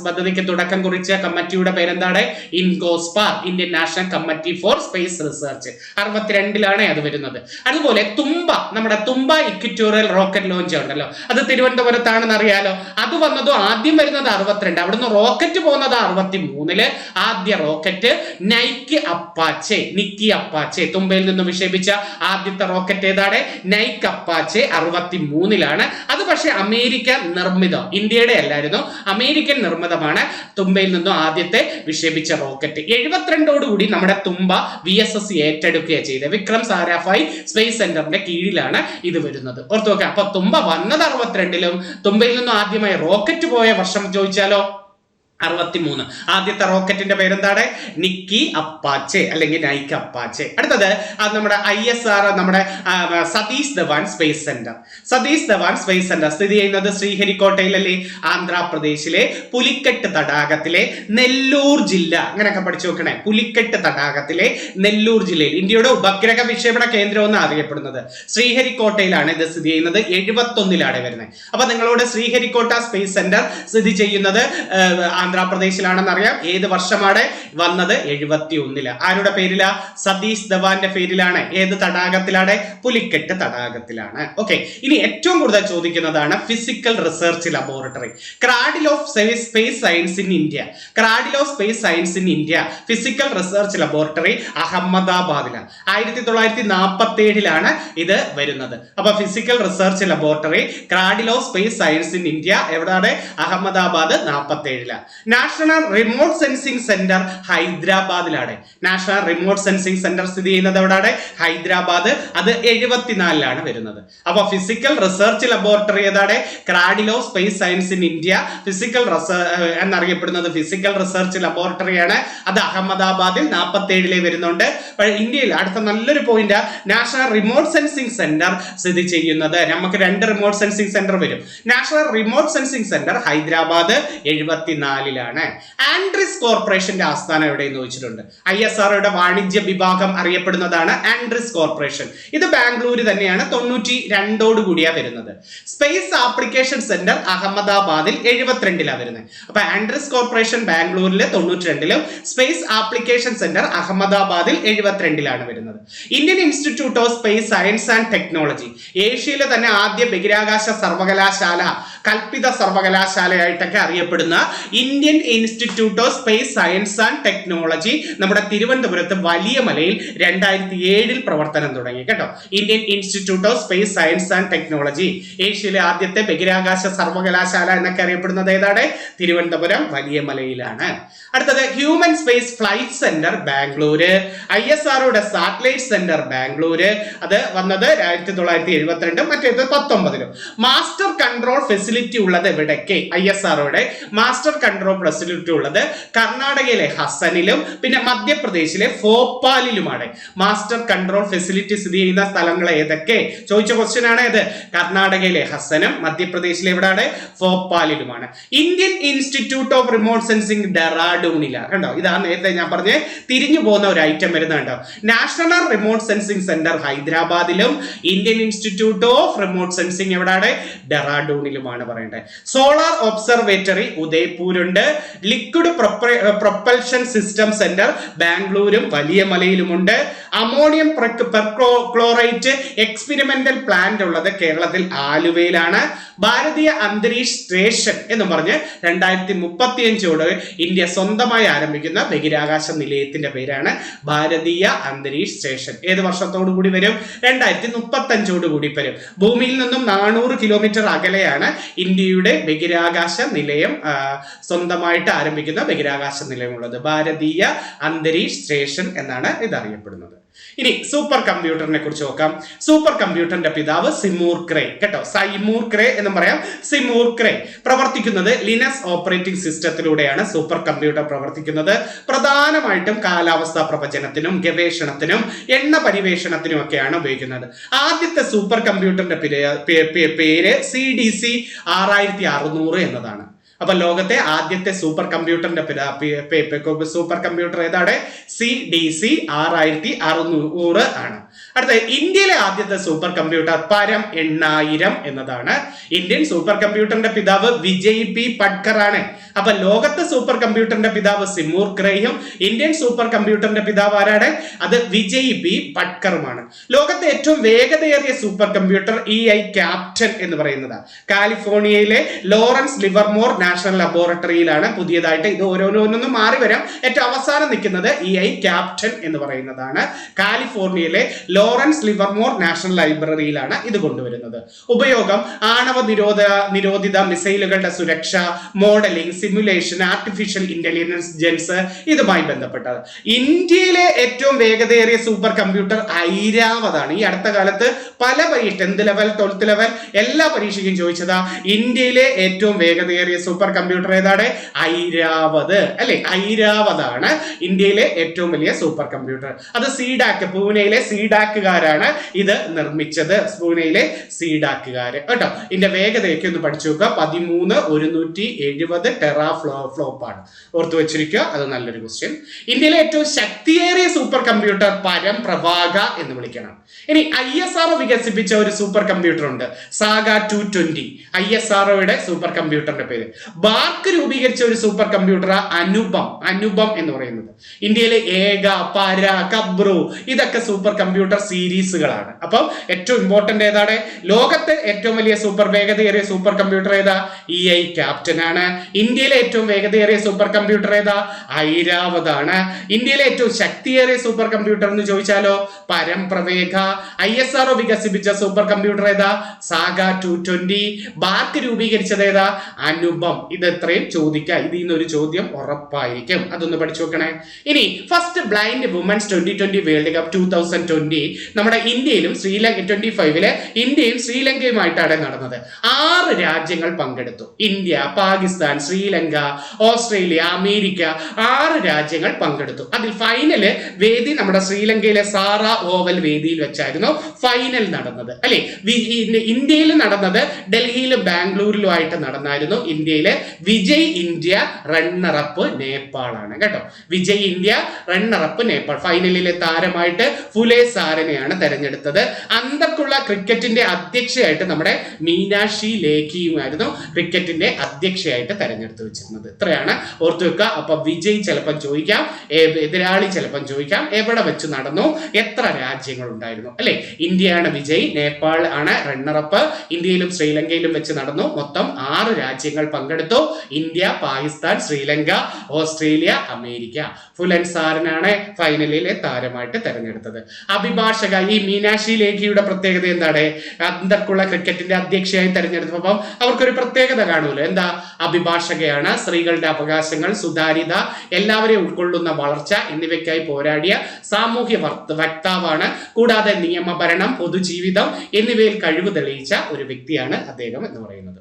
പദ്ധതിക്ക് തുടക്കം കുറിച്ച കമ്മിറ്റിയുടെ പേരെന്താണ്? INCOSPAR, Indian national committee for space research. 62-ലാണ് അത് വരുന്നത്. അതുപോലെ നമ്മുടെ തുമ്പ ഇക്വിറ്റോറിയൽ റോക്കറ്റ് ലോഞ്ച് ഉണ്ടല്ലോ, അത് തിരുവനന്തപുരത്താണെന്ന് അറിയാലോ. അത് വന്നതും ആദ്യം വരുന്നത് 62. അവിടുന്ന് റോക്കറ്റ് പോകുന്നത് 63-ല്. ആദ്യ റോക്കറ്റ് നിക്കി അപ്പാച്ചെ തുമ്പയിൽ നിന്ന് വിക്ഷേപിച്ച ആദ്യത്തെ റോക്കറ്റ് ഏതാണ്? നൈക്ക് അപ്പാച്ചെ 63-ലാണ്. അത് പക്ഷെ അമേരിക്ക നിർമ്മിതം, ഇന്ത്യയുടെ അല്ലായിരുന്നു, അമേരിക്കൻ നിർമ്മിതമാണ്. തുമ്പയിൽ നിന്നും ആദ്യത്തെ വിക്ഷേപിച്ച റോക്കറ്റ്. 72-ഓടുകൂടി നമ്മുടെ തുമ്പ VSS ഏറ്റെടുക്കുകയാണ് ചെയ്തത്. വിക്രം സാരാഭായ് സ്പേസ് സെന്ററിന്റെ കീഴിലാണ് ഇത് വരുന്നത്. ഓർത്തു നോക്കുക. അപ്പൊ തുമ്പ വന്നത് 62-ലും തുമ്പയിൽ നിന്നും ആദ്യമായി റോക്കറ്റ് പോയ വർഷം ചോദിച്ചാലോ 63. ആദ്യത്തെ റോക്കറ്റിന്റെ പേരെന്താണ്? നിക്കി അപ്പാച്ചെ അല്ലെങ്കിൽ നൈക്ക് അപ്പാച്ചെ. അടുത്തത് നമ്മുടെ ISR നമ്മുടെ Satish Dhawan space centre. Satish Dhawan space centre സ്ഥിതി ചെയ്യുന്നത് ശ്രീഹരിക്കോട്ടയിലല്ലേ, ആന്ധ്രാപ്രദേശിലെ പുലിക്കെട്ട് തടാകത്തിലെ നെല്ലൂർ ജില്ല. അങ്ങനെയൊക്കെ പഠിച്ചു നോക്കണേ. പുലിക്കെട്ട് തടാകത്തിലെ നെല്ലൂർ ജില്ലയിൽ ഇന്ത്യയുടെ ഉപഗ്രഹ വിക്ഷേപണ കേന്ദ്രം എന്ന് അറിയപ്പെടുന്നത് ശ്രീഹരിക്കോട്ടയിലാണ് ഇത് സ്ഥിതി ചെയ്യുന്നത്. 71-ലാണ് വരുന്നത്. അപ്പൊ നിങ്ങളോട് ശ്രീഹരിക്കോട്ട സ്പേസ് സെന്റർ സ്ഥിതി ചെയ്യുന്നത് ആന്ധ്രാപ്രദേശിലാണെന്ന് അറിയാം. ഏത് വർഷമാണ് വന്നത്? 71-ല്. ആരുടെ പേരിലാ? സതീഷ് ധവാന്റെ പേരിലാണ്. ഏത് തടാകത്തിലാണ്? പുലിക്കെട്ട് തടാകത്തിലാണ്. ഓക്കെ. ഇനി ഏറ്റവും കൂടുതൽ ചോദിക്കുന്നതാണ് physical research laboratory. Cradle of space science in India. Cradle of space science in India physical research laboratory അഹമ്മദാബാദിലാണ്. 1947-ലാണ് ഇത് വരുന്നത്. അപ്പൊ physical research laboratory cradle of space science in India എവിടെയാണ്? അഹമ്മദാബാദ് 47-ലാണ്. നാഷണൽ റിമോട്ട് സെൻസിംഗ് സെന്റർ ഹൈദരാബാദിലാണ്. National remote sensing centre സ്ഥിതി ചെയ്യുന്നത് എവിടെയാണ്? ഹൈദരാബാദ്. അത് 74 വരുന്നത്. അപ്പൊ ഫിസിക്കൽ റിസർച്ച് ലബോറട്ടറി ഏതാണ്? Cradle of space science in India physical എന്നറിയപ്പെടുന്നത് ഫിസിക്കൽ റിസർച്ച് ലബോറട്ടറിയാണ്. അത് അഹമ്മദാബാദിൽ 47 വരുന്നുണ്ട്. ഇന്ത്യയിൽ അടുത്ത നല്ലൊരു point, national remote sensing centre സ്ഥിതി ചെയ്യുന്നത്, നമുക്ക് 2 റിമോട്ട് സെൻസിംഗ് സെന്റർ വരും. National remote sensing centre Hyderabad 74 Andrés കോർപ്പറേഷന്റെ ആസ്ഥാനം എവിടെയെന്ന് ചോദിച്ചിട്ടുണ്ട്. ISROയുടെ വാണിജ്യ വിഭാഗം അറിയപ്പെടുന്നതാണ് ആൻഡ്രിസ് കോർപ്പറേഷൻ. ഇത് ബാംഗ്ലൂർ തന്നെയാണ്. 92 കൂടിയാ വരുന്നത്. സ്പേസ് ആപ്ലിക്കേഷൻ സെന്റർ അഹമ്മദാബാദിൽ 72 വരുന്നത്. അപ്പൊ ആൻഡ്രിസ് കോർപ്പറേഷൻ ബാംഗ്ലൂരിൽ 92, സ്പേസ് ആപ്ലിക്കേഷൻ സെന്റർ അഹമ്മദാബാദിൽ 72 വരുന്നത്. Indian institute of space science and technology, ഏഷ്യയിലെ തന്നെ ആദ്യ ബഹിരാകാശ സർവകലാശാല, കൽപ്പിത സർവകലാശാലയായിട്ടൊക്കെ അറിയപ്പെടുന്ന Indian institute of space science and technology നമ്മുടെ തിരുവനന്തപുരത്ത് വലിയ മലയിൽ 2007 പ്രവർത്തനം തുടങ്ങി കേട്ടോ. Indian institute of space science and technology, ഏഷ്യയിലെ ആദ്യത്തെ ബഹിരാകാശ സർവകലാശാല എന്നൊക്കെ അറിയപ്പെടുന്നത് ഏതാണ്? തിരുവനന്തപുരം വലിയ മലയിലാണ്. അടുത്തത് human space flight centre Bangalore. ISROയുടെ സാറ്റലൈറ്റ് സെന്റർ ബാംഗ്ലൂര്. അത് വന്നത് 1972, മറ്റേത് 19. മാസ്റ്റർ കൺട്രോൾ ഫെസിലിറ്റി ഉള്ളത് എവിടേക്ക്? ISROയുടെ മാസ്റ്റർ കൺട്രോൾ ഫെസിലിറ്റി ഉള്ളത് കർണാടകയിലെ ഹസനിലും പിന്നെ മധ്യപ്രദേശിലെ ഭോപ്പാലിലുമാണ്. മാസ്റ്റർ കൺട്രോൾ ഫെസിലിറ്റി സ്ഥിതി ചെയ്യുന്ന സ്ഥലങ്ങൾ ഏതൊക്കെ ചോദിച്ച ക്വസ്റ്റ്യൻ ആണ് ഇത്. കർണാടകയിലെ ഹസനും മധ്യപ്രദേശിലെ എവിടെയാണ്? ഭോപ്പാലിലുമാണ്. Indian institute of remote sensing ഡെറാഡൂണിലാണ്. കണ്ടോ, ഇതാണ് നേരത്തെ ഞാൻ പറഞ്ഞ് തിരിഞ്ഞു പോകുന്ന ഒരു ഐറ്റം വരുന്നുണ്ടോ. നാഷണൽ റിമോട്ട് സെൻസിംഗ് സെന്റർ ഹൈദരാബാദിലും Indian institute of remote sensing എവിടെയാണ്? ഡെറാഡൂണിലുമാണ് പറയേണ്ടത്. സോളാർ ഒബ്സർവേറ്ററി ഉദയ്പൂരുണ്ട്. ലിക്വിഡ് പ്രൊപ്പൽഷൻ സിസ്റ്റം സെന്റർ ബാംഗ്ലൂരും വലിയ മലയിലുമുണ്ട്. അമോണിയം പെർക്ലോറേറ്റ് എക്സ്പെരിമെന്റൽ പ്ലാന്റ് ഉള്ളത് കേരളത്തിൽ ആലുവയിലാണ്. ഭാരതീയ അന്തരീക്ഷ സ്റ്റേഷൻ എന്ന് പറഞ്ഞ് 2035 ഇന്ത്യ സ്വന്തമായി ആരംഭിക്കുന്ന ബഹിരാകാശ നിലയത്തിന്റെ പേരാണ് ഭാരതീയ അന്തരീക്ഷ സ്റ്റേഷൻ. ഏത് വർഷത്തോടു കൂടി വരും? 2035 കൂടി വരും. ഭൂമിയിൽ നിന്നും 400 കിലോമീറ്റർ അകലെയാണ് ഇന്ത്യയുടെ ബഹിരാകാശ നിലയം, സ്വന്തമായിട്ട് ആരംഭിക്കുന്ന ബഹിരാകാശ നിലയമുള്ളത്. ഭാരതീയ അന്തരീക്ഷ സ്റ്റേഷൻ എന്നാണ് ഇത് അറിയപ്പെടുന്നത്. ഇനി സൂപ്പർ കമ്പ്യൂട്ടറിനെ കുറിച്ച് നോക്കാം. സൂപ്പർ കമ്പ്യൂട്ടറിന്റെ പിതാവ് സിമൂർ ക്രേ കേട്ടോ. സൈമൂർ ക്രേ എന്നും പറയാം, സിമൂർ ക്രേ. പ്രവർത്തിക്കുന്നത് ലിനക്സ് ഓപ്പറേറ്റിംഗ് സിസ്റ്റത്തിലൂടെയാണ് സൂപ്പർ കമ്പ്യൂട്ടർ പ്രവർത്തിക്കുന്നത്. പ്രധാനമായിട്ടും കാലാവസ്ഥാ പ്രവചനത്തിനും ഗവേഷണത്തിനും എണ്ണ പരിവേഷണത്തിനും ഒക്കെയാണ് ഉപയോഗിക്കുന്നത്. ആദ്യത്തെ സൂപ്പർ കമ്പ്യൂട്ടറിന്റെ പേര് CDC 6600 എന്നതാണ്. അപ്പൊ ലോകത്തെ ആദ്യത്തെ സൂപ്പർ കമ്പ്യൂട്ടറിന്റെ സൂപ്പർ കമ്പ്യൂട്ടർ ഏതാണ്? CDC 6600 ആണ്. അടുത്ത ഇന്ത്യയിലെ ആദ്യത്തെ സൂപ്പർ കമ്പ്യൂട്ടർ പരം 8000 എന്നതാണ്. ഇന്ത്യൻ സൂപ്പർ കമ്പ്യൂട്ടറിന്റെ പിതാവ് വിജയ് പി പട്കർ ആണ്. അപ്പൊ ലോകത്തെ സൂപ്പർ കമ്പ്യൂട്ടറിന്റെ പിതാവ് സിമൂർ ക്രേയും ഇന്ത്യൻ സൂപ്പർ കമ്പ്യൂട്ടറിന്റെ പിതാവ് ആരാണ്? അത് വിജയ് പി പട്കറുമാണ്. ലോകത്തെ ഏറ്റവും വേഗതയേറിയ സൂപ്പർ കമ്പ്യൂട്ടർ EI ക്യാപ്റ്റൻ എന്ന് പറയുന്നത് കാലിഫോർണിയയിലെ ലോറൻസ് ലിവർമോർ നാഷണൽ ലബോറട്ടറിയിലാണ്. പുതിയതായിട്ട് ഇത് ഓരോന്നൊന്നും മാറി വരാം. ഏറ്റവും അവസാനം നിൽക്കുന്നത് EI ക്യാപ്റ്റൻ എന്ന് പറയുന്നതാണ്. കാലിഫോർണിയയിലെ ലോറൻസ് ലിവർമോർ നാഷണൽ ലൈബ്രറിയിലാണ് ഇത് കൊണ്ടുവരുന്നത്. ഉപയോഗം ആണവ നിരോധിത മിസൈലുകളുടെ സുരക്ഷ, മോഡലിംഗ്, സിമുലേഷൻ, ആർട്ടിഫിഷ്യൽ ഇന്റലിജൻസ് ഇതുമായി ബന്ധപ്പെട്ടത്. ഇന്ത്യയിലെ ഏറ്റവും വേഗതയേറിയ സൂപ്പർ കമ്പ്യൂട്ടർ ഐരാവതാണ്. ഈ അടുത്ത കാലത്ത് പല പരീക്ഷ 10th ലെവൽ 12th ലെവൽ എല്ലാ പരീക്ഷയ്ക്കും ചോദിച്ചതാ ഇന്ത്യയിലെ ഏറ്റവും വേഗതയേറിയ സൂപ്പർ കമ്പ്യൂട്ടർ ഏതാണ്? ഐരാവത് അല്ലെ. ഐരാവതാണ് ഇന്ത്യയിലെ ഏറ്റവും വലിയ സൂപ്പർ കമ്പ്യൂട്ടർ. അത് സീഡാക്ക്, പൂനെയിലെ സീഡാക്കുകാരാണ് ഇത് നിർമ്മിച്ചത്. പൂനെയിലെ സീഡാക്കുകാര് കേട്ടോ. ഇതിന്റെ വേഗതയൊക്കെ ഒന്ന് പഠിച്ചു നോക്കുക. 13,170 ടെറാ ഫ്ലോപ്പ് ആണ്. ഓർത്തു വെച്ചിരിക്കുക, അത് നല്ലൊരു ക്വസ്റ്റ്യൻ. ഇന്ത്യയിലെ ഏറ്റവും ശക്തിയേറിയ സൂപ്പർ കമ്പ്യൂട്ടർ പരം പ്രഭാക എന്ന് വിളിക്കണം. ഇനി ISRO വികസിപ്പിച്ച ഒരു സൂപ്പർ കമ്പ്യൂട്ടർ ഉണ്ട്, സാഗ 220. ISROയുടെ സൂപ്പർ കമ്പ്യൂട്ടറിന്റെ പേര്. ബാർക്ക് രൂപീകരിച്ച ഒരു സൂപ്പർ കമ്പ്യൂട്ടർ അനുപം എന്ന് പറയുന്നത്. ഇന്ത്യയിലെ ഏക, പര, കബ്രു ഇതൊക്കെ സൂപ്പർ കമ്പ്യൂട്ടർ സീരീസുകളാണ്. അപ്പം ഏറ്റവും ഇമ്പോർട്ടന്റ് ഏതാണ്? ലോകത്തെ ഏറ്റവും വലിയ വേഗതയേറിയ സൂപ്പർ കമ്പ്യൂട്ടർ ഏതാ? EI ക്യാപ്റ്റൻ ആണ്. ഇന്ത്യയിലെ ഏറ്റവും വേഗതയേറിയ സൂപ്പർ കമ്പ്യൂട്ടർ ഏതാ? ഐരാവതാണ്. ഇന്ത്യയിലെ ഏറ്റവും ശക്തിയേറിയ സൂപ്പർ കമ്പ്യൂട്ടർ എന്ന് ചോദിച്ചാലോ പരംപ്രവേഗ. ISRO വികസിപ്പിച്ച സൂപ്പർ കമ്പ്യൂട്ടർ ഏതാ? സാഗ 220. ബാർക്ക് രൂപീകരിച്ചത് ഏതാ? അനുപം. എളുപ്പം, ഇത് എത്രയും ചോദിക്കാം, ഇതിൽ നിന്നൊരു ചോദ്യം ഉറപ്പായിരിക്കും, അതൊന്ന് പഠിച്ചു നോക്കണേ. ഇനി first blind women's 2020 world cup 2020 നമ്മുടെ ഇന്ത്യയിലും 25 ഇന്ത്യയും ശ്രീലങ്കയുമായിട്ടാണ് നടന്നത്. 6 രാജ്യങ്ങൾ പങ്കെടുത്തു. India, Pakistan, Sri Lanka, Australia, America, 6 രാജ്യങ്ങൾ പങ്കെടുത്തു. അതിൽ ഫൈനല് വേദി നമ്മുടെ ശ്രീലങ്കയിലെ സാറ ഓവൽ വേദിയിൽ വെച്ചായിരുന്നു ഫൈനൽ നടന്നത് അല്ലെ. ഇന്ത്യയിൽ നടന്നത് ഡൽഹിയിലും ബാംഗ്ലൂരിലുമായിട്ട് നടന്നായിരുന്നു. ഇന്ത്യയിലെ വിജയ് ഇന്ത്യ റണ്ണറപ്പ് നേപ്പാളാണ് കേട്ടോ. വിജയ് ഇന്ത്യ റണ്ണറപ്പ് നേപ്പാൾ. ഫൈനലിലെ താരമായിട്ട് ഫുലെ സാരനെയാണ് തെരഞ്ഞെടുത്തത്. അന്തർക്കുള്ള ക്രിക്കറ്റിന്റെ അധ്യക്ഷയായിട്ട് നമ്മുടെ മീനാക്ഷി ലേഖിയുമായിരുന്നു ക്രിക്കറ്റിന്റെ അധ്യക്ഷയായിട്ട് തെരഞ്ഞെടുത്ത് വെച്ചിരുന്നത്. ഇത്രയാണ് ഓർത്തു വെക്കുക. അപ്പൊ വിജയ് ചിലപ്പം ചോദിക്കാം, എതിരാളി ചിലപ്പം ചോദിക്കാം, എവിടെ വെച്ച് നടന്നു, എത്ര രാജ്യങ്ങൾ ഉണ്ടായിരുന്നു അല്ലെ. ഇന്ത്യയാണ് വിജയ്, നേപ്പാൾ ആണ് റണ്ണറപ്പ്. ഇന്ത്യയിലും ശ്രീലങ്കയിലും വെച്ച് നടന്നു. മൊത്തം 6 രാജ്യങ്ങൾ പങ്കെടുത്തു. India, Pakistan, Sri Lanka, Australia, America. Phulan സാരനാണ് ഫൈനലിലെ താരമായിട്ട് തെരഞ്ഞെടുത്തത്. അഭിഭാഷക ഈ മീനാക്ഷി ലേഖിയുടെ പ്രത്യേകത എന്താണ്? അന്തർക്കുള്ള ക്രിക്കറ്റിന്റെ അധ്യക്ഷയായി തെരഞ്ഞെടുത്തപ്പം അവർക്കൊരു പ്രത്യേകത കാണുമല്ലോ. എന്താ? അഭിഭാഷകയാണ്. സ്ത്രീകളുടെ അവകാശങ്ങൾ, സുതാര്യത, എല്ലാവരെയും ഉൾക്കൊള്ളുന്ന വളർച്ച എന്നിവയ്ക്കായി പോരാടിയ സാമൂഹ്യ വക്താവാണ്. കൂടാതെ നിയമഭരണം, പൊതുജീവിതം എന്നിവയിൽ കഴിവ് തെളിയിച്ച ഒരു വ്യക്തിയാണ് അദ്ദേഹം എന്ന് പറയുന്നത്.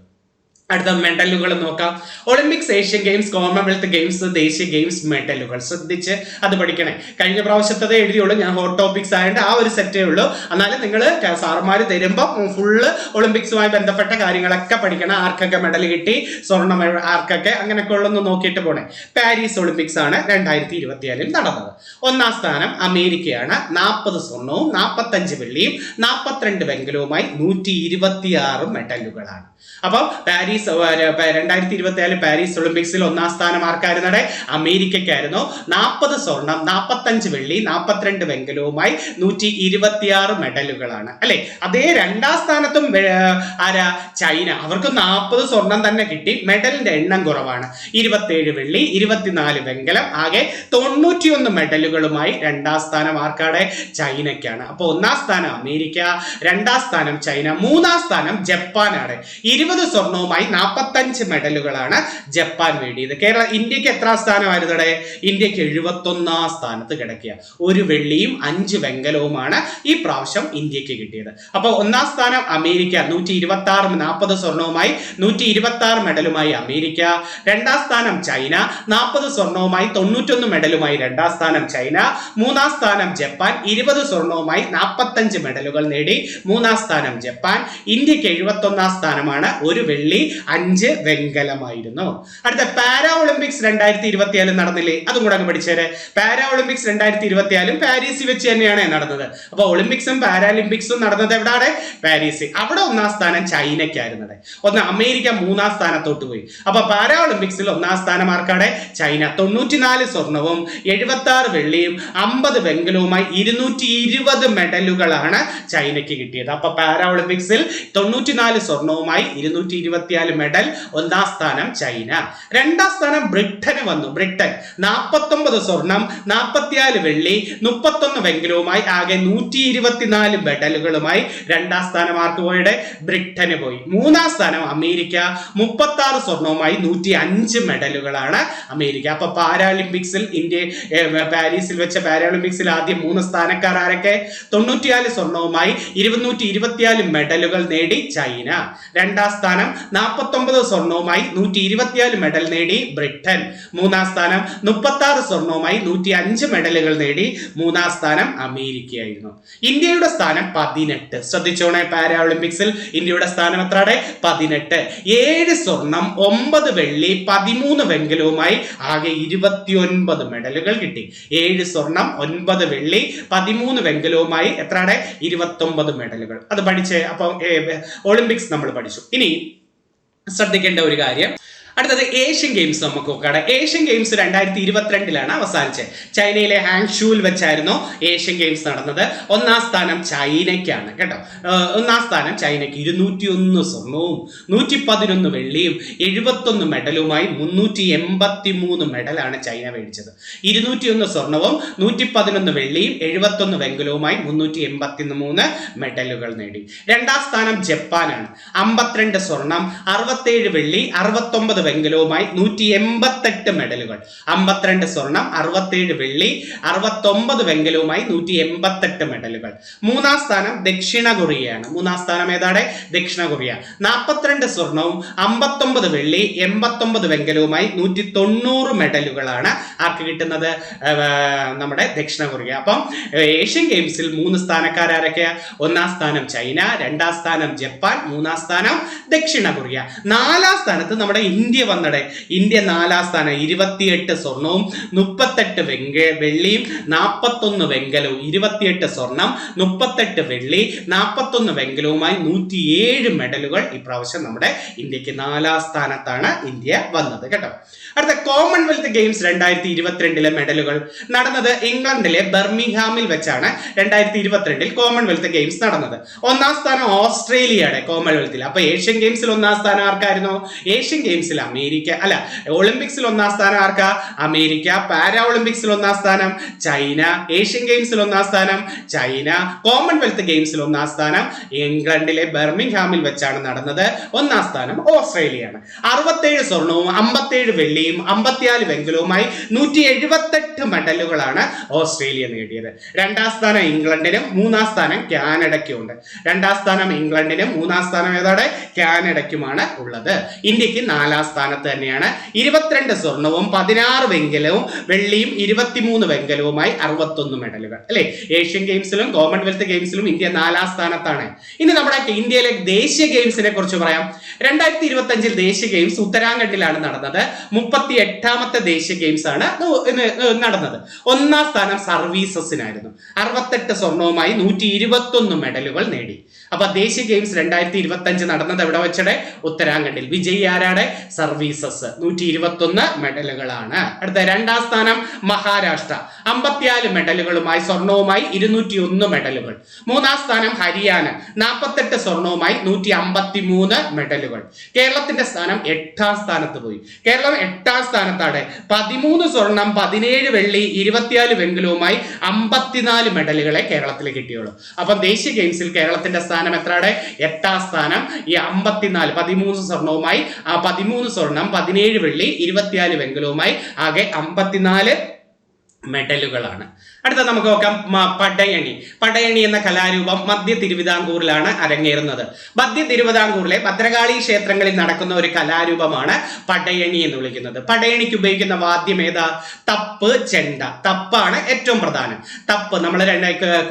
അടുത്ത മെഡലുകൾ നോക്കാം. Olympics, Asian games, Commonwealth games, ദേശീയ ഗെയിംസ് മെഡലുകൾ ശ്രദ്ധിച്ച് അത് പഠിക്കണേ. കഴിഞ്ഞ പ്രാവശ്യത്തത് എഴുതിയുള്ളൂ, ഞാൻ ഹോട്ട് ടോപ്പിക്സ് ആയതുകൊണ്ട് ആ ഒരു സെറ്റേ ഉള്ളൂ. എന്നാലും നിങ്ങൾ സാറുമാർ തരുമ്പോൾ ഫുള്ള് ഒളിമ്പിക്സുമായി ബന്ധപ്പെട്ട കാര്യങ്ങളൊക്കെ പഠിക്കണം. ആർക്കൊക്കെ മെഡൽ കിട്ടി, സ്വർണ്ണം ആർക്കൊക്കെ, അങ്ങനെയൊക്കെ ഉള്ളൊന്ന് നോക്കിയിട്ട് പോണേ. പാരീസ് ഒളിമ്പിക്സ് ആണ് 2024 നടന്നത്. 1ാം സ്ഥാനം അമേരിക്കയാണ്. 40 സ്വർണവും 45 വെള്ളിയും 42 വെങ്കലവുമായി 126 മെഡലുകളാണ്. അപ്പം പാരീസ് 2024 പാരീസ് ഒളിമ്പിക്സിൽ 1ാം സ്ഥാനം ആർക്കായിരുന്നടെ? അമേരിക്കയ്ക്കായിരുന്നു. 40 സ്വർണം, 45 വെള്ളി, 42 വെങ്കലവുമായി 126 മെഡലുകളാണ് അല്ലെ. അതേ 2ാം സ്ഥാനത്തും ആരാ? ചൈന. അവർക്ക് 40 സ്വർണം തന്നെ കിട്ടി. മെഡലിന്റെ എണ്ണം കുറവാണ്. 27 വെള്ളി, 24 വെങ്കലം, ആകെ 91 മെഡലുകളുമായി 2ാം സ്ഥാനം ആർക്കാടെ? ചൈനയ്ക്കാണ്. അപ്പൊ 1ാം സ്ഥാനം അമേരിക്ക, 2ാം സ്ഥാനം ചൈന, 3ാം സ്ഥാനം ജപ്പാനാണ്. 20 സ്വർണവുമായി 45 മെഡലുകളാണ് ജപ്പാൻ നേടിയത്. ഇന്ത്യക്ക് എത്രാം സ്ഥാനമായിരുന്നടെ? ഇന്ത്യക്ക് 71ാം സ്ഥാനത്ത് കിടക്കുക. 1 വെള്ളിയും 5 വെങ്കലവുമാണ് ഈ പ്രാവശ്യം ഇന്ത്യക്ക് കിട്ടിയത്. അപ്പൊ 1ാം സ്ഥാനം അമേരിക്ക 126, 40 സ്വർണവുമായി 126 മെഡലുമായി അമേരിക്ക. 2ാം സ്ഥാനം ചൈന 40 സ്വർണവുമായി 91 മെഡലുമായി 2ാം സ്ഥാനം ചൈന. 3ാം സ്ഥാനം ജപ്പാൻ 20 സ്വർണവുമായി 45 മെഡലുകൾ നേടി 3ാം സ്ഥാനം ജപ്പാൻ. ഇന്ത്യക്ക് 71ാം സ്ഥാനമാണ്. 1 വെള്ളി 5 വെങ്കലമായിരുന്നു. അടുത്ത പാരാ ഒളിമ്പിക്സ് 2024 നടന്നില്ലേ? അതും കൂടെ അങ്ങ് പഠിച്ചേരെ. പാരാ ഒളിമ്പിക്സ് 2024 പാരീസിൽ വെച്ച് തന്നെയാണ് നടന്നത്. അപ്പൊ ഒളിമ്പിക്സും പാരാലിമ്പിക്സും നടന്നത് എവിടെയാണ്? പാരീസ്. അവിടെ 1ാം സ്ഥാനം ചൈനയ്ക്കായിരുന്നത്. അമേരിക്ക 3ാം സ്ഥാനത്തോട്ട് പോയി. അപ്പൊ പാരാ ഒളിമ്പിക്സിൽ 1ാം സ്ഥാനം ആർക്കാടെ? ചൈന. 94 സ്വർണവും 76 വെള്ളിയും 50 വെങ്കലവുമായി 220 മെഡലുകളാണ് ചൈനയ്ക്ക് കിട്ടിയത്. അപ്പൊ പാരാ ഒളിമ്പിക്സിൽ 94 സ്വർണവുമായി 224 മെഡൽ. 1ാം സ്ഥാനം ചൈന. 2ാം സ്ഥാനം ബ്രിട്ടന് വന്നു. ബ്രിട്ടൻ 49 സ്വർണം, 44 വെള്ളി, 31 വെങ്കലവുമായി ആകെ 124 മെഡലുകളുമായി 2ാം സ്ഥാനം ആർക്ക് പോയത്? ബ്രിട്ടന് പോയി. 3ാം സ്ഥാനം അമേരിക്ക 36 സ്വർണവുമായി 105 മെഡലുകളാണ് അമേരിക്ക. അപ്പൊ പാരാലിമ്പിക്സിൽ പാരീസിൽ വെച്ച പാരാലിമ്പിക്സിൽ ആദ്യം 3 സ്ഥാനക്കാർ ആരൊക്കെ? 94 സ്വർണവുമായി 224 മെഡലുകൾ നേടി ചൈന. 2ാം സ്ഥാനം 49 സ്വർണവുമായി 124 മെഡൽ നേടി ബ്രിട്ടൻ. 3ാം സ്ഥാനം 36 സ്വർണവുമായി 105 മെഡലുകൾ നേടി 3ാം സ്ഥാനം അമേരിക്കയായിരുന്നു. ഇന്ത്യയുടെ സ്ഥാനം 18. ശ്രദ്ധിച്ചോണേ, പാരാ ഒളിമ്പിക്സിൽ ഇന്ത്യയുടെ സ്ഥാനം എത്രയാണ്? 18. 7 സ്വർണം, 9 വെള്ളി, 13 വെങ്കലവുമായി ആകെ 29 മെഡലുകൾ കിട്ടി. 7 സ്വർണം, 9 വെള്ളി, 13 വെങ്കലവുമായി എത്രയാണ്? 29 മെഡലുകൾ. അത് പഠിച്ചേ. അപ്പൊ ഒളിമ്പിക്സ് നമ്മൾ പഠിച്ചു. ഇനി ശ്രദ്ധിക്കേണ്ട ഒരു കാര്യം, അടുത്തത് ഏഷ്യൻ ഗെയിംസ് നമുക്ക് നോക്കാം. ഏഷ്യൻ ഗെയിംസ് 2022 അവസാനിച്ചത്. ചൈനയിലെ ഹാങ്ഷൂവിൽ വെച്ചായിരുന്നു ഏഷ്യൻ ഗെയിംസ് നടന്നത്. 1ാം സ്ഥാനം ചൈനയ്ക്കാണ് കേട്ടോ. 1ാം സ്ഥാനം ചൈനയ്ക്ക് 201 സ്വർണവും 111 വെള്ളിയും 71 മെഡലുമായി 383 മെഡലാണ് ചൈന മേടിച്ചത്. 201 സ്വർണവും 111 വെള്ളിയും 71 വെങ്കലവുമായി 383 മെഡലുകൾ നേടി. 2ാം സ്ഥാനം ജപ്പാനാണ്. 52 സ്വർണം, 67 വെള്ളി, 69 വെങ്കലവുമായി 188 മെഡലുകൾ. 52 സ്വർണം, 67 വെള്ളി, 69 വെങ്കലവുമായി 188 മെഡലുകൾ. മൂന്നാം സ്ഥാനം ദക്ഷിണ കൊറിയയാണ്. മൂന്നാം സ്ഥാനം ഏതാണ്? ദക്ഷിണ കൊറിയ. 42 സ്വർണവും 59 വെള്ളി, 89 വെങ്കലവുമായി 190 മെഡലുകളാണ് ആർക്ക് കിട്ടുന്നത്? നമ്മുടെ ദക്ഷിണ കൊറിയ. അപ്പം ഏഷ്യൻ ഗെയിംസിൽ 3 സ്ഥാനക്കാരൊക്കെയാ? ഒന്നാം സ്ഥാനം ചൈന, രണ്ടാം സ്ഥാനം ജപ്പാൻ, മൂന്നാം സ്ഥാനം ദക്ഷിണ കൊറിയ. 4ാം സ്ഥാനത്ത് നമ്മുടെ ഇന്ത്യ വന്നടെ. ഇന്ത്യ 4ാം സ്ഥാനം, 28 സ്വർണവും 38 വെള്ളിയും 41 വെങ്കലവും. 28 സ്വർണം, 38 വെള്ളി, 41 വെങ്കലവുമായി 107 മെഡലുകൾ ഇപ്രാവശ്യം നമ്മുടെ ഇന്ത്യക്ക് 4ാം സ്ഥാനത്താണ് ഇന്ത്യ വന്നത് കേട്ടോ. അടുത്ത കോമൺവെൽത്ത് ഗെയിംസ് 2022 മെഡലുകൾ നടന്നത് ഇംഗ്ലണ്ടിലെ ബർമിംഗ്ഹാമിൽ വെച്ചാണ് 2022 കോമൺവെൽത്ത് ഗെയിംസ് നടന്നത്. ഒന്നാം സ്ഥാനം ഓസ്ട്രേലിയയുടെ കോമൺവെൽത്തിൽ. അപ്പൊ ഏഷ്യൻ ഗെയിംസിൽ ഒന്നാം സ്ഥാനം ആർക്കായിരുന്നു? ഏഷ്യൻ ഗെയിംസിൽ അമേരിക്ക, അല്ല ഒളിമ്പിക്സിൽ ഒന്നാം സ്ഥാനം ആർക്കാ? അമേരിക്ക. പാരാ ഒളിമ്പിക്സിൽ ഒന്നാം സ്ഥാനം ചൈന. ഏഷ്യൻ ഗെയിംസിൽ ഒന്നാം സ്ഥാനം ചൈന. കോമൺവെൽത്ത് ഗെയിംസിൽ ഒന്നാം സ്ഥാനം ഇംഗ്ലണ്ടിലെ ബർമിംഗ്ഹാമിൽ വെച്ചാണ് നടന്നത്. ഒന്നാം സ്ഥാനം ഓസ്ട്രേലിയയാണ്. 67 സ്വർണവും 57 വെള്ളിയും 54 വെങ്കലവുമായി 178 മെഡലുകളാണ് ഓസ്ട്രേലിയ നേടിയത്. രണ്ടാം സ്ഥാനം ഇംഗ്ലണ്ടിനും 3ാം സ്ഥാനം കാനഡയ്ക്കും ഉണ്ട്. രണ്ടാം സ്ഥാനം ഇംഗ്ലണ്ടിനും 3ാം സ്ഥാനം ഏതാണ്? കാനഡയ്ക്കുമാണ് ഉള്ളത്. ഇന്ത്യക്ക് 4ാം സ്ഥാനത്ത് തന്നെയാണ്. 22 സ്വർണവും 16 വെങ്കലവും വെള്ളിയും 23 വെങ്കലവുമായി 61 മെഡലുകൾ അല്ലെ. ഏഷ്യൻ ഗെയിംസിലും കോമൺവെൽത്ത് ഗെയിംസിലും ഇന്ത്യ 4ാം സ്ഥാനത്താണ്. ഇനി നമ്മുടെ ഇന്ത്യയിലെ ദേശീയ ഗെയിംസിനെ കുറിച്ച് പറയാം. 2025 ദേശീയ ഗെയിംസ് ഉത്തരാഖണ്ഡിലാണ് നടന്നത്. 38ാമത്തെ ദേശീയ ഗെയിംസ് ആണ് നടന്നത്. ഒന്നാം സ്ഥാനം സർവീസസിനായിരുന്നു. 68 സ്വർണവുമായി 121 മെഡലുകൾ നേടി. അപ്പൊ ദേശീയ ഗെയിംസ് 2025 നടന്നത് എവിടെ വെച്ചടെ? ഉത്തരാഖണ്ഡിൽ. വിജയി ആരാടെ? സർവീസസ്. 121 മെഡലുകളാണ്. അടുത്ത രണ്ടാം സ്ഥാനം മഹാരാഷ്ട്ര, 54 മെഡലുകളുമായി സ്വർണവുമായി 201 മെഡലുകൾ. മൂന്നാം സ്ഥാനം ഹരിയാന, 48 സ്വർണവുമായി 153 മെഡലുകൾ. കേരളത്തിന്റെ സ്ഥാനം 8ാം സ്ഥാനത്ത് പോയി. കേരളം 8ാം സ്ഥാനത്താണ്. 13 സ്വർണം, 17 വെള്ളി, 24 വെങ്കലവുമായി 54 മെഡലുകളെ കേരളത്തിൽ കിട്ടിയുള്ളൂ. അപ്പം ദേശീയ ഗെയിംസിൽ കേരളത്തിന്റെ സ്ഥാനം എത്രയാണ്? 8ാം സ്ഥാനം. ഈ 54 13 സ്വർണവുമായി 13 സ്വർണം, 17 വെള്ളി, 24 വെങ്കലവുമായി ആകെ 54 മെഡലുകളാണ്. അടുത്ത നമുക്ക് നോക്കാം പടയണി. പടയണി എന്ന കലാരൂപം മധ്യ തിരുവിതാംകൂറിലാണ് അരങ്ങേറുന്നത്. മധ്യ തിരുവിതാംകൂറിലെ ഭദ്രകാളി ക്ഷേത്രങ്ങളിൽ നടക്കുന്ന ഒരു കലാരൂപമാണ് പടയണി എന്ന് വിളിക്കുന്നത്. പടയണിക്ക് ഉപയോഗിക്കുന്ന വാദ്യം ഏതാ? തപ്പ്, ചെണ്ട. തപ്പാണ് ഏറ്റവും പ്രധാനം. തപ്പ് നമ്മൾ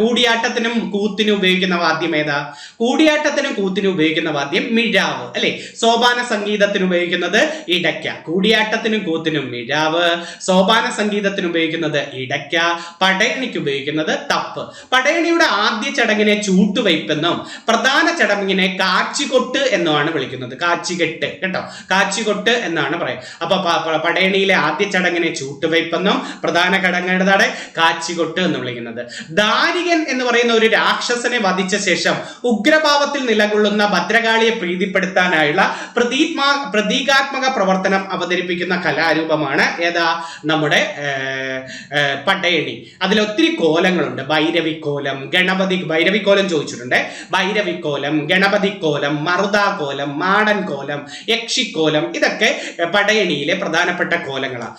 കൂടിയാട്ടത്തിനും കൂത്തിനും ഉപയോഗിക്കുന്ന വാദ്യം ഏതാ? കൂടിയാട്ടത്തിനും കൂത്തിനും ഉപയോഗിക്കുന്ന വാദ്യം മിഴാവ് അല്ലെ. സോപാന സംഗീതത്തിന് ഉപയോഗിക്കുന്നത് ഇടയ്ക്ക. കൂടിയാട്ടത്തിനും കൂത്തിനും മിഴാവ്, സോപാന സംഗീതത്തിന് ഉപയോഗിക്കുന്നത് ഇടയ്ക്ക, പടയണിക്ക് ഉപയോഗിക്കുന്നത് തപ്പ്. പടയണിയുടെ ആദ്യ ചടങ്ങിനെ ചൂട്ടുവയ്പ്പെന്നും പ്രധാന ചടങ്ങിനെ കാച്ചികൊട്ട് എന്നുമാണ് വിളിക്കുന്നത്. കാച്ചികെട്ട് കേട്ടോ, കാച്ചികൊട്ട് എന്നാണ് പറയുക. അപ്പൊ പടയണിയിലെ ആദ്യ ചടങ്ങിനെ ചൂട്ടുവയ്പ്പെന്നും പ്രധാന ചടങ്ങേതാണ് കാച്ചികൊട്ട് എന്ന് വിളിക്കുന്നത്. ദാരികൻ എന്ന് പറയുന്ന ഒരു രാക്ഷസനെ വധിച്ച ശേഷം ഉഗ്രഭാവത്തിൽ നിലകൊള്ളുന്ന ഭദ്രകാളിയെ പ്രീതിപ്പെടുത്താനായുള്ള പ്രതീകാത്മക പ്രവർത്തനം അവതരിപ്പിക്കുന്ന കലാരൂപമാണ് ഏതാ? നമ്മുടെ പടയണി. അതിൽ ഒത്തിരി കോലങ്ങളുണ്ട്. ഭൈരവിക്കോലം, ഭൈരവിക്കോലം ചോദിച്ചിട്ടുണ്ട്. ഭൈരവിക്കോലം, ഗണപതിക്കോലം, മറുതാക്കോലം, മാടൻ കോലം, യക്ഷിക്കോലം, ഇതൊക്കെ പടയണിയിലെ പ്രധാനപ്പെട്ട കോലങ്ങളാണ്.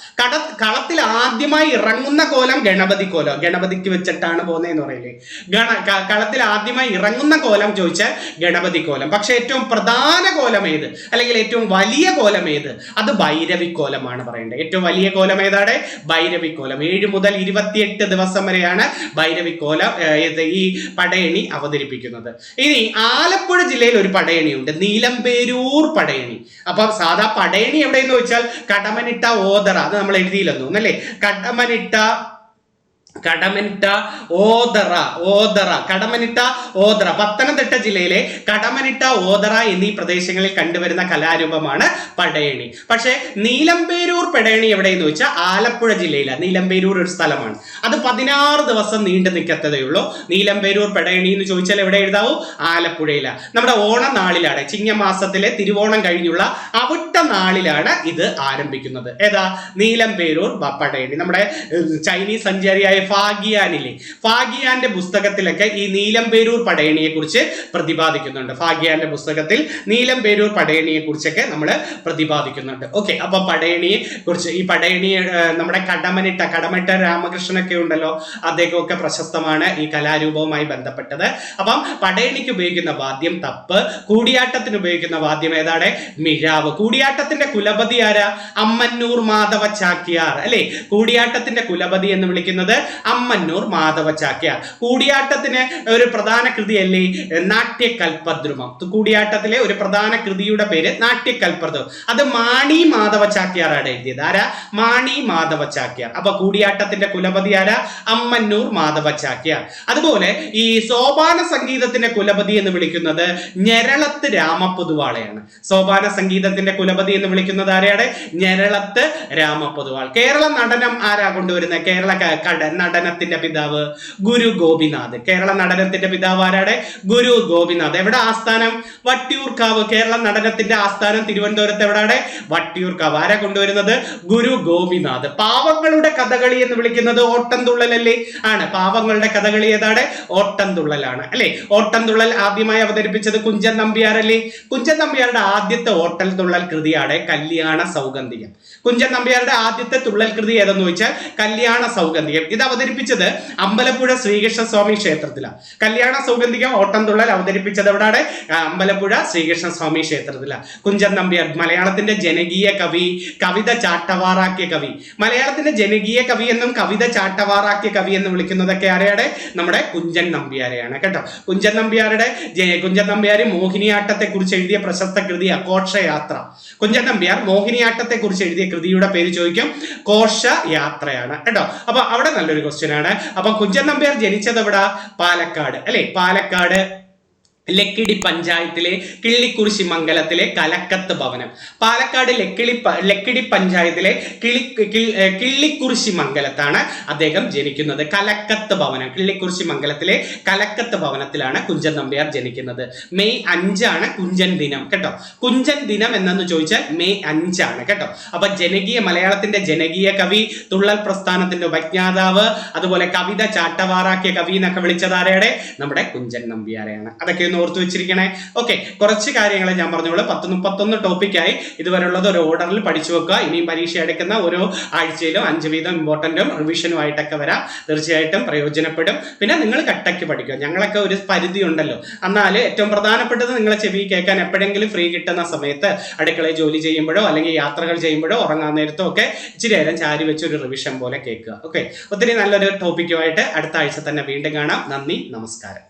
കളത്തിൽ ആദ്യമായി ഇറങ്ങുന്ന കോലം ഗണപതി കോലം. ഗണപതിക്ക് വെച്ചിട്ടാണ് പോകുന്നതെന്ന് പറയില്ലേ. കളത്തിൽ ആദ്യമായി ഇറങ്ങുന്ന കോലം ചോദിച്ചാൽ ഗണപതി കോലം. പക്ഷെ ഏറ്റവും പ്രധാന കോലം ഏത്, അല്ലെങ്കിൽ ഏറ്റവും വലിയ കോലം ഏത്? അത് ഭൈരവിക്കോലമാണ് പറയേണ്ടത്. ഏറ്റവും വലിയ കോലം ഏതാണ്? ഭൈരവിക്കോലം. 7 മുതൽ 28 ദിവസം വരെയാണ് ഭൈരവിക്കോലം ഈ പടയണി അവതരിപ്പിക്കുന്നത്. ഇനി ആലപ്പുഴ ജില്ലയിൽ ഒരു പടയണിയുണ്ട്, നീലമ്പേരൂർ പടയണി. അപ്പൊ സാധാ പടയണി എവിടെയെന്ന് വെച്ചാൽ കടമനിട്ട ഓതറ, അത് നമ്മൾ എഴുതിയില്ലെന്നു അല്ലേ. കടമനിട്ട ഓതറ പത്തനംതിട്ട ജില്ലയിലെ കടമനിട്ട ഓതറ എന്നീ പ്രദേശങ്ങളിൽ കണ്ടുവരുന്ന കലാരൂപമാണ് പടയണി. പക്ഷെ നീലമ്പേരൂർ പടയണി എവിടെയെന്ന് വെച്ചാൽ ആലപ്പുഴ ജില്ലയിലാണ്. നീലമ്പേരൂർ ഒരു സ്ഥലമാണ്. അത് 16 ദിവസം നീണ്ടു നിൽക്കത്തതേയുള്ളൂ. നീലമ്പേരൂർ പടയണി എന്ന് ചോദിച്ചാൽ എവിടെ എഴുതാവൂ? ആലപ്പുഴയിലാണ്. നമ്മുടെ ഓണനാളിലാണ്, ചിങ്ങമാസത്തിലെ തിരുവോണം കഴിഞ്ഞുള്ള അവിട്ട നാളിലാണ് ഇത് ആരംഭിക്കുന്നത്. ഏതാ? നീലമ്പേരൂർ പടയണി. നമ്മുടെ ചൈനീസ് സഞ്ചാരിയായ ഫാഗിയാനിലെ ഫാഗിയാന്റെ പുസ്തകത്തിലൊക്കെ ഈ നീലംപേരൂർ പടയണിയെ കുറിച്ച് പ്രതിപാദിക്കുന്നുണ്ട്. ഫാഗിയാന്റെ പുസ്തകത്തിൽ നീലംപേരൂർ പടയണിയെ കുറിച്ചൊക്കെ നമ്മൾ പ്രതിപാദിക്കുന്നുണ്ട്. ഓക്കെ, അപ്പൊ പടയണിയെ കുറിച്ച് ഈ പടയണി നമ്മുടെ കടമറ്റ രാമകൃഷ്ണനൊക്കെ ഉണ്ടല്ലോ, അദ്ദേഹമൊക്കെ പ്രശസ്തമാണ് ഈ കലാരൂപവുമായി ബന്ധപ്പെട്ടത്. അപ്പം പടയണിക്ക് ഉപയോഗിക്കുന്ന വാദ്യം തപ്പ്, കൂടിയാട്ടത്തിന് ഉപയോഗിക്കുന്ന വാദ്യം ഏതാണ്? മിഴാവ്. കൂടിയാട്ടത്തിന്റെ കുലപതി ആരാ? അമ്മന്നൂർ മാധവ ചാക്യാർ അല്ലെ. കൂടിയാട്ടത്തിന്റെ കുലപതി എന്ന് വിളിക്കുന്നത് അമ്മന്നൂർ മാധവ ചാക്യാർ. കൂടിയാട്ടത്തിന് ഒരു പ്രധാന കൃതിയല്ലേ നാട്യകൽപദ്രുമം. കൂടിയാട്ടത്തിലെ ഒരു പ്രധാന കൃതിയുടെ പേര് നാട്യകൽപദ്രുമം. അത് മാണി മാധവ ചാക്യാറാണ് എഴുതിയത്. ആരാ? മാണി മാധവ ചാക്യാർ. അപ്പൊ കൂടിയാട്ടത്തിന്റെ കുലപതി ആരാ? അമ്മന്നൂർ മാധവ ചാക്യാർ. അതുപോലെ ഈ സോപാന സംഗീതത്തിന്റെ കുലപതി എന്ന് വിളിക്കുന്നത് ഞെരളത്ത് രാമപൊതുവാളയാണ്. സോപാന സംഗീതത്തിന്റെ കുലപതി എന്ന് വിളിക്കുന്നത് ആരെയാണ്? ഞെരളത്ത് രാമപൊതുവാൾ. കേരള നടനം ആരാ കൊണ്ടുവരുന്നത്? കേരള നടനത്തിന്റെ പിതാവ് ഗുരു ഗോപിനാഥ്. കേരള നടനത്തിന്റെ പിതാവ് ആരാണ്? ഗുരു ഗോപിനാഥ്. എവിടെ ആസ്ഥാനം? വട്ടിയൂർക്കാവ്. കേരള നടനത്തിന്റെ ആസ്ഥാനം തിരുവനന്തപുരത്ത് എവിടെയാണ്? വട്ടിയൂർക്കാവ്. ആരാ കൊണ്ടുവരുന്നത്? ഗുരു ഗോപിനാഥ്. പാവങ്ങളുടെ കഥകളി എന്ന് വിളിക്കുന്നത് ഓട്ടംതുള്ളലല്ലേ? ആണ്. പാവങ്ങളുടെ കഥകളി ഏതാണ്? ഓട്ടംതുള്ളലാണ് അല്ലെ. ഓട്ടംതുള്ളൽ ആദ്യമായി അവതരിപ്പിച്ചത് കുഞ്ചൻ നമ്പ്യാരല്ലേ. കുഞ്ചൻ നമ്പ്യാരുടെ ആദ്യത്തെ ഓട്ടംതുള്ളൽ കൃതിയാണ് കല്യാണ സൗഗന്ധികം. കുഞ്ചൻ നമ്പ്യാരുടെ ആദ്യത്തെ തുള്ളൽ കൃതി ഏതെന്ന് ചോദിച്ചാൽ കല്യാണ സൗഗന്ധികം. ഇത് അവതരിപ്പിച്ചത് അമ്പലപ്പുഴ ശ്രീകൃഷ്ണ സ്വാമി ക്ഷേത്രത്തിലാണ്. കല്യാണ സൗഗന്ധികം ഓട്ടംതുള്ളൽ അവതരിപ്പിച്ചത് എവിടെയാണ്? അമ്പലപ്പുഴ ശ്രീകൃഷ്ണ സ്വാമി ക്ഷേത്രത്തിലാണ്. കുഞ്ചൻ നമ്പ്യാർ മലയാളത്തിന്റെ ജനകീയ കവി, കവിത ചാട്ടവാറാക്കിയ കവി. മലയാളത്തിന്റെ ജനകീയ കവി എന്നും കവിത ചാട്ടവാറാക്കിയ കവി എന്ന് വിളിക്കുന്നതൊക്കെ ആരെയാണ്? നമ്മുടെ കുഞ്ചൻ നമ്പ്യാരെയാണ് കേട്ടോ. കുഞ്ചൻ നമ്പ്യാർ മോഹിനിയാട്ടത്തെ കുറിച്ച് എഴുതിയ പ്രശസ്ത കൃതിയാ ഘോഷയാത്ര. കുഞ്ചൻ നമ്പ്യാർ മോഹിനിയാട്ടത്തെ കുറിച്ച് എഴുതിയ കൃതിയുടെ പേര് ചോദിക്കും, ഘോഷയാത്രയാണ് കേട്ടോ. അപ്പൊ അവിടെ നല്ലൊരു ക്വസ്റ്റ്യൻ ആണ്. അപ്പൊ കുഞ്ചൻ നമ്പ്യാർ ജനിച്ചത് എവിടെ? പാലക്കാട് അല്ലെ. പാലക്കാട് ലക്കിടി പഞ്ചായത്തിലെ കിള്ളിക്കുറിശി മംഗലത്തിലെ കലക്കത്ത് ഭവനം. പാലക്കാട് ലക്കിടി പഞ്ചായത്തിലെ കിള്ളിക്കുറിശി മംഗലത്താണ് അദ്ദേഹം ജനിക്കുന്നത്. കലക്കത്ത് ഭവനം, കിള്ളിക്കുറിശി മംഗലത്തിലെ കലക്കത്ത് ഭവനത്തിലാണ് കുഞ്ചൻ നമ്പ്യാർ ജനിക്കുന്നത്. മെയ് 5 കുഞ്ചൻ ദിനം കേട്ടോ. കുഞ്ചൻ ദിനം എന്നു ചോദിച്ചാൽ മെയ് 5 കേട്ടോ. അപ്പൊ മലയാളത്തിന്റെ ജനകീയ കവി, തുള്ളൽ പ്രസ്ഥാനത്തിന്റെ ഉപജ്ഞാതാവ്, അതുപോലെ കവിത ചാട്ടവാറാക്കിയ കവി എന്നൊക്കെ വിളിച്ചത് ആരെയാണ്? നമ്മുടെ കുഞ്ചൻ നമ്പ്യാരെയാണ്. അതൊക്കെ ഓർത്തു വെച്ചിരിക്കണേ. ഓക്കെ, കുറച്ച് കാര്യങ്ങളെ ഞാൻ പറഞ്ഞോളൂ. 10-31 ടോപ്പിക്കായി ഇതുവരെയുള്ളത് ഒരു ഓർഡറിൽ പഠിച്ചു വെക്കുക. ഇനിയും പരീക്ഷ എടുക്കുന്ന ഓരോ ആഴ്ചയിലും 5 വീതം ഇമ്പോർട്ടന്റും റിവിഷനുമായിട്ടൊക്കെ വരാം. തീർച്ചയായിട്ടും പ്രയോജനപ്പെടും. പിന്നെ നിങ്ങൾ കട്ടയ്ക്ക് പഠിക്കുക. ഞങ്ങളൊക്കെ ഒരു പരിധി ഉണ്ടല്ലോ. എന്നാൽ ഏറ്റവും പ്രധാനപ്പെട്ടത് നിങ്ങളെ ചെവി കേൾക്കാൻ എപ്പോഴെങ്കിലും ഫ്രീ കിട്ടുന്ന സമയത്ത്, അടുക്കളയിൽ ജോലി ചെയ്യുമ്പോഴോ അല്ലെങ്കിൽ യാത്രകൾ ചെയ്യുമ്പോഴോ ഉറങ്ങാൻ നേരത്തോ ഒക്കെ ഇച്ചിരി നേരം ചാരി വെച്ച് ഒരു റിവിഷൻ പോലെ കേൾക്കുക. ഓക്കെ, ഒത്തിരി നല്ലൊരു ടോപ്പിക്കുമായിട്ട് അടുത്ത ആഴ്ച തന്നെ വീണ്ടും കാണാം. നന്ദി, നമസ്കാരം.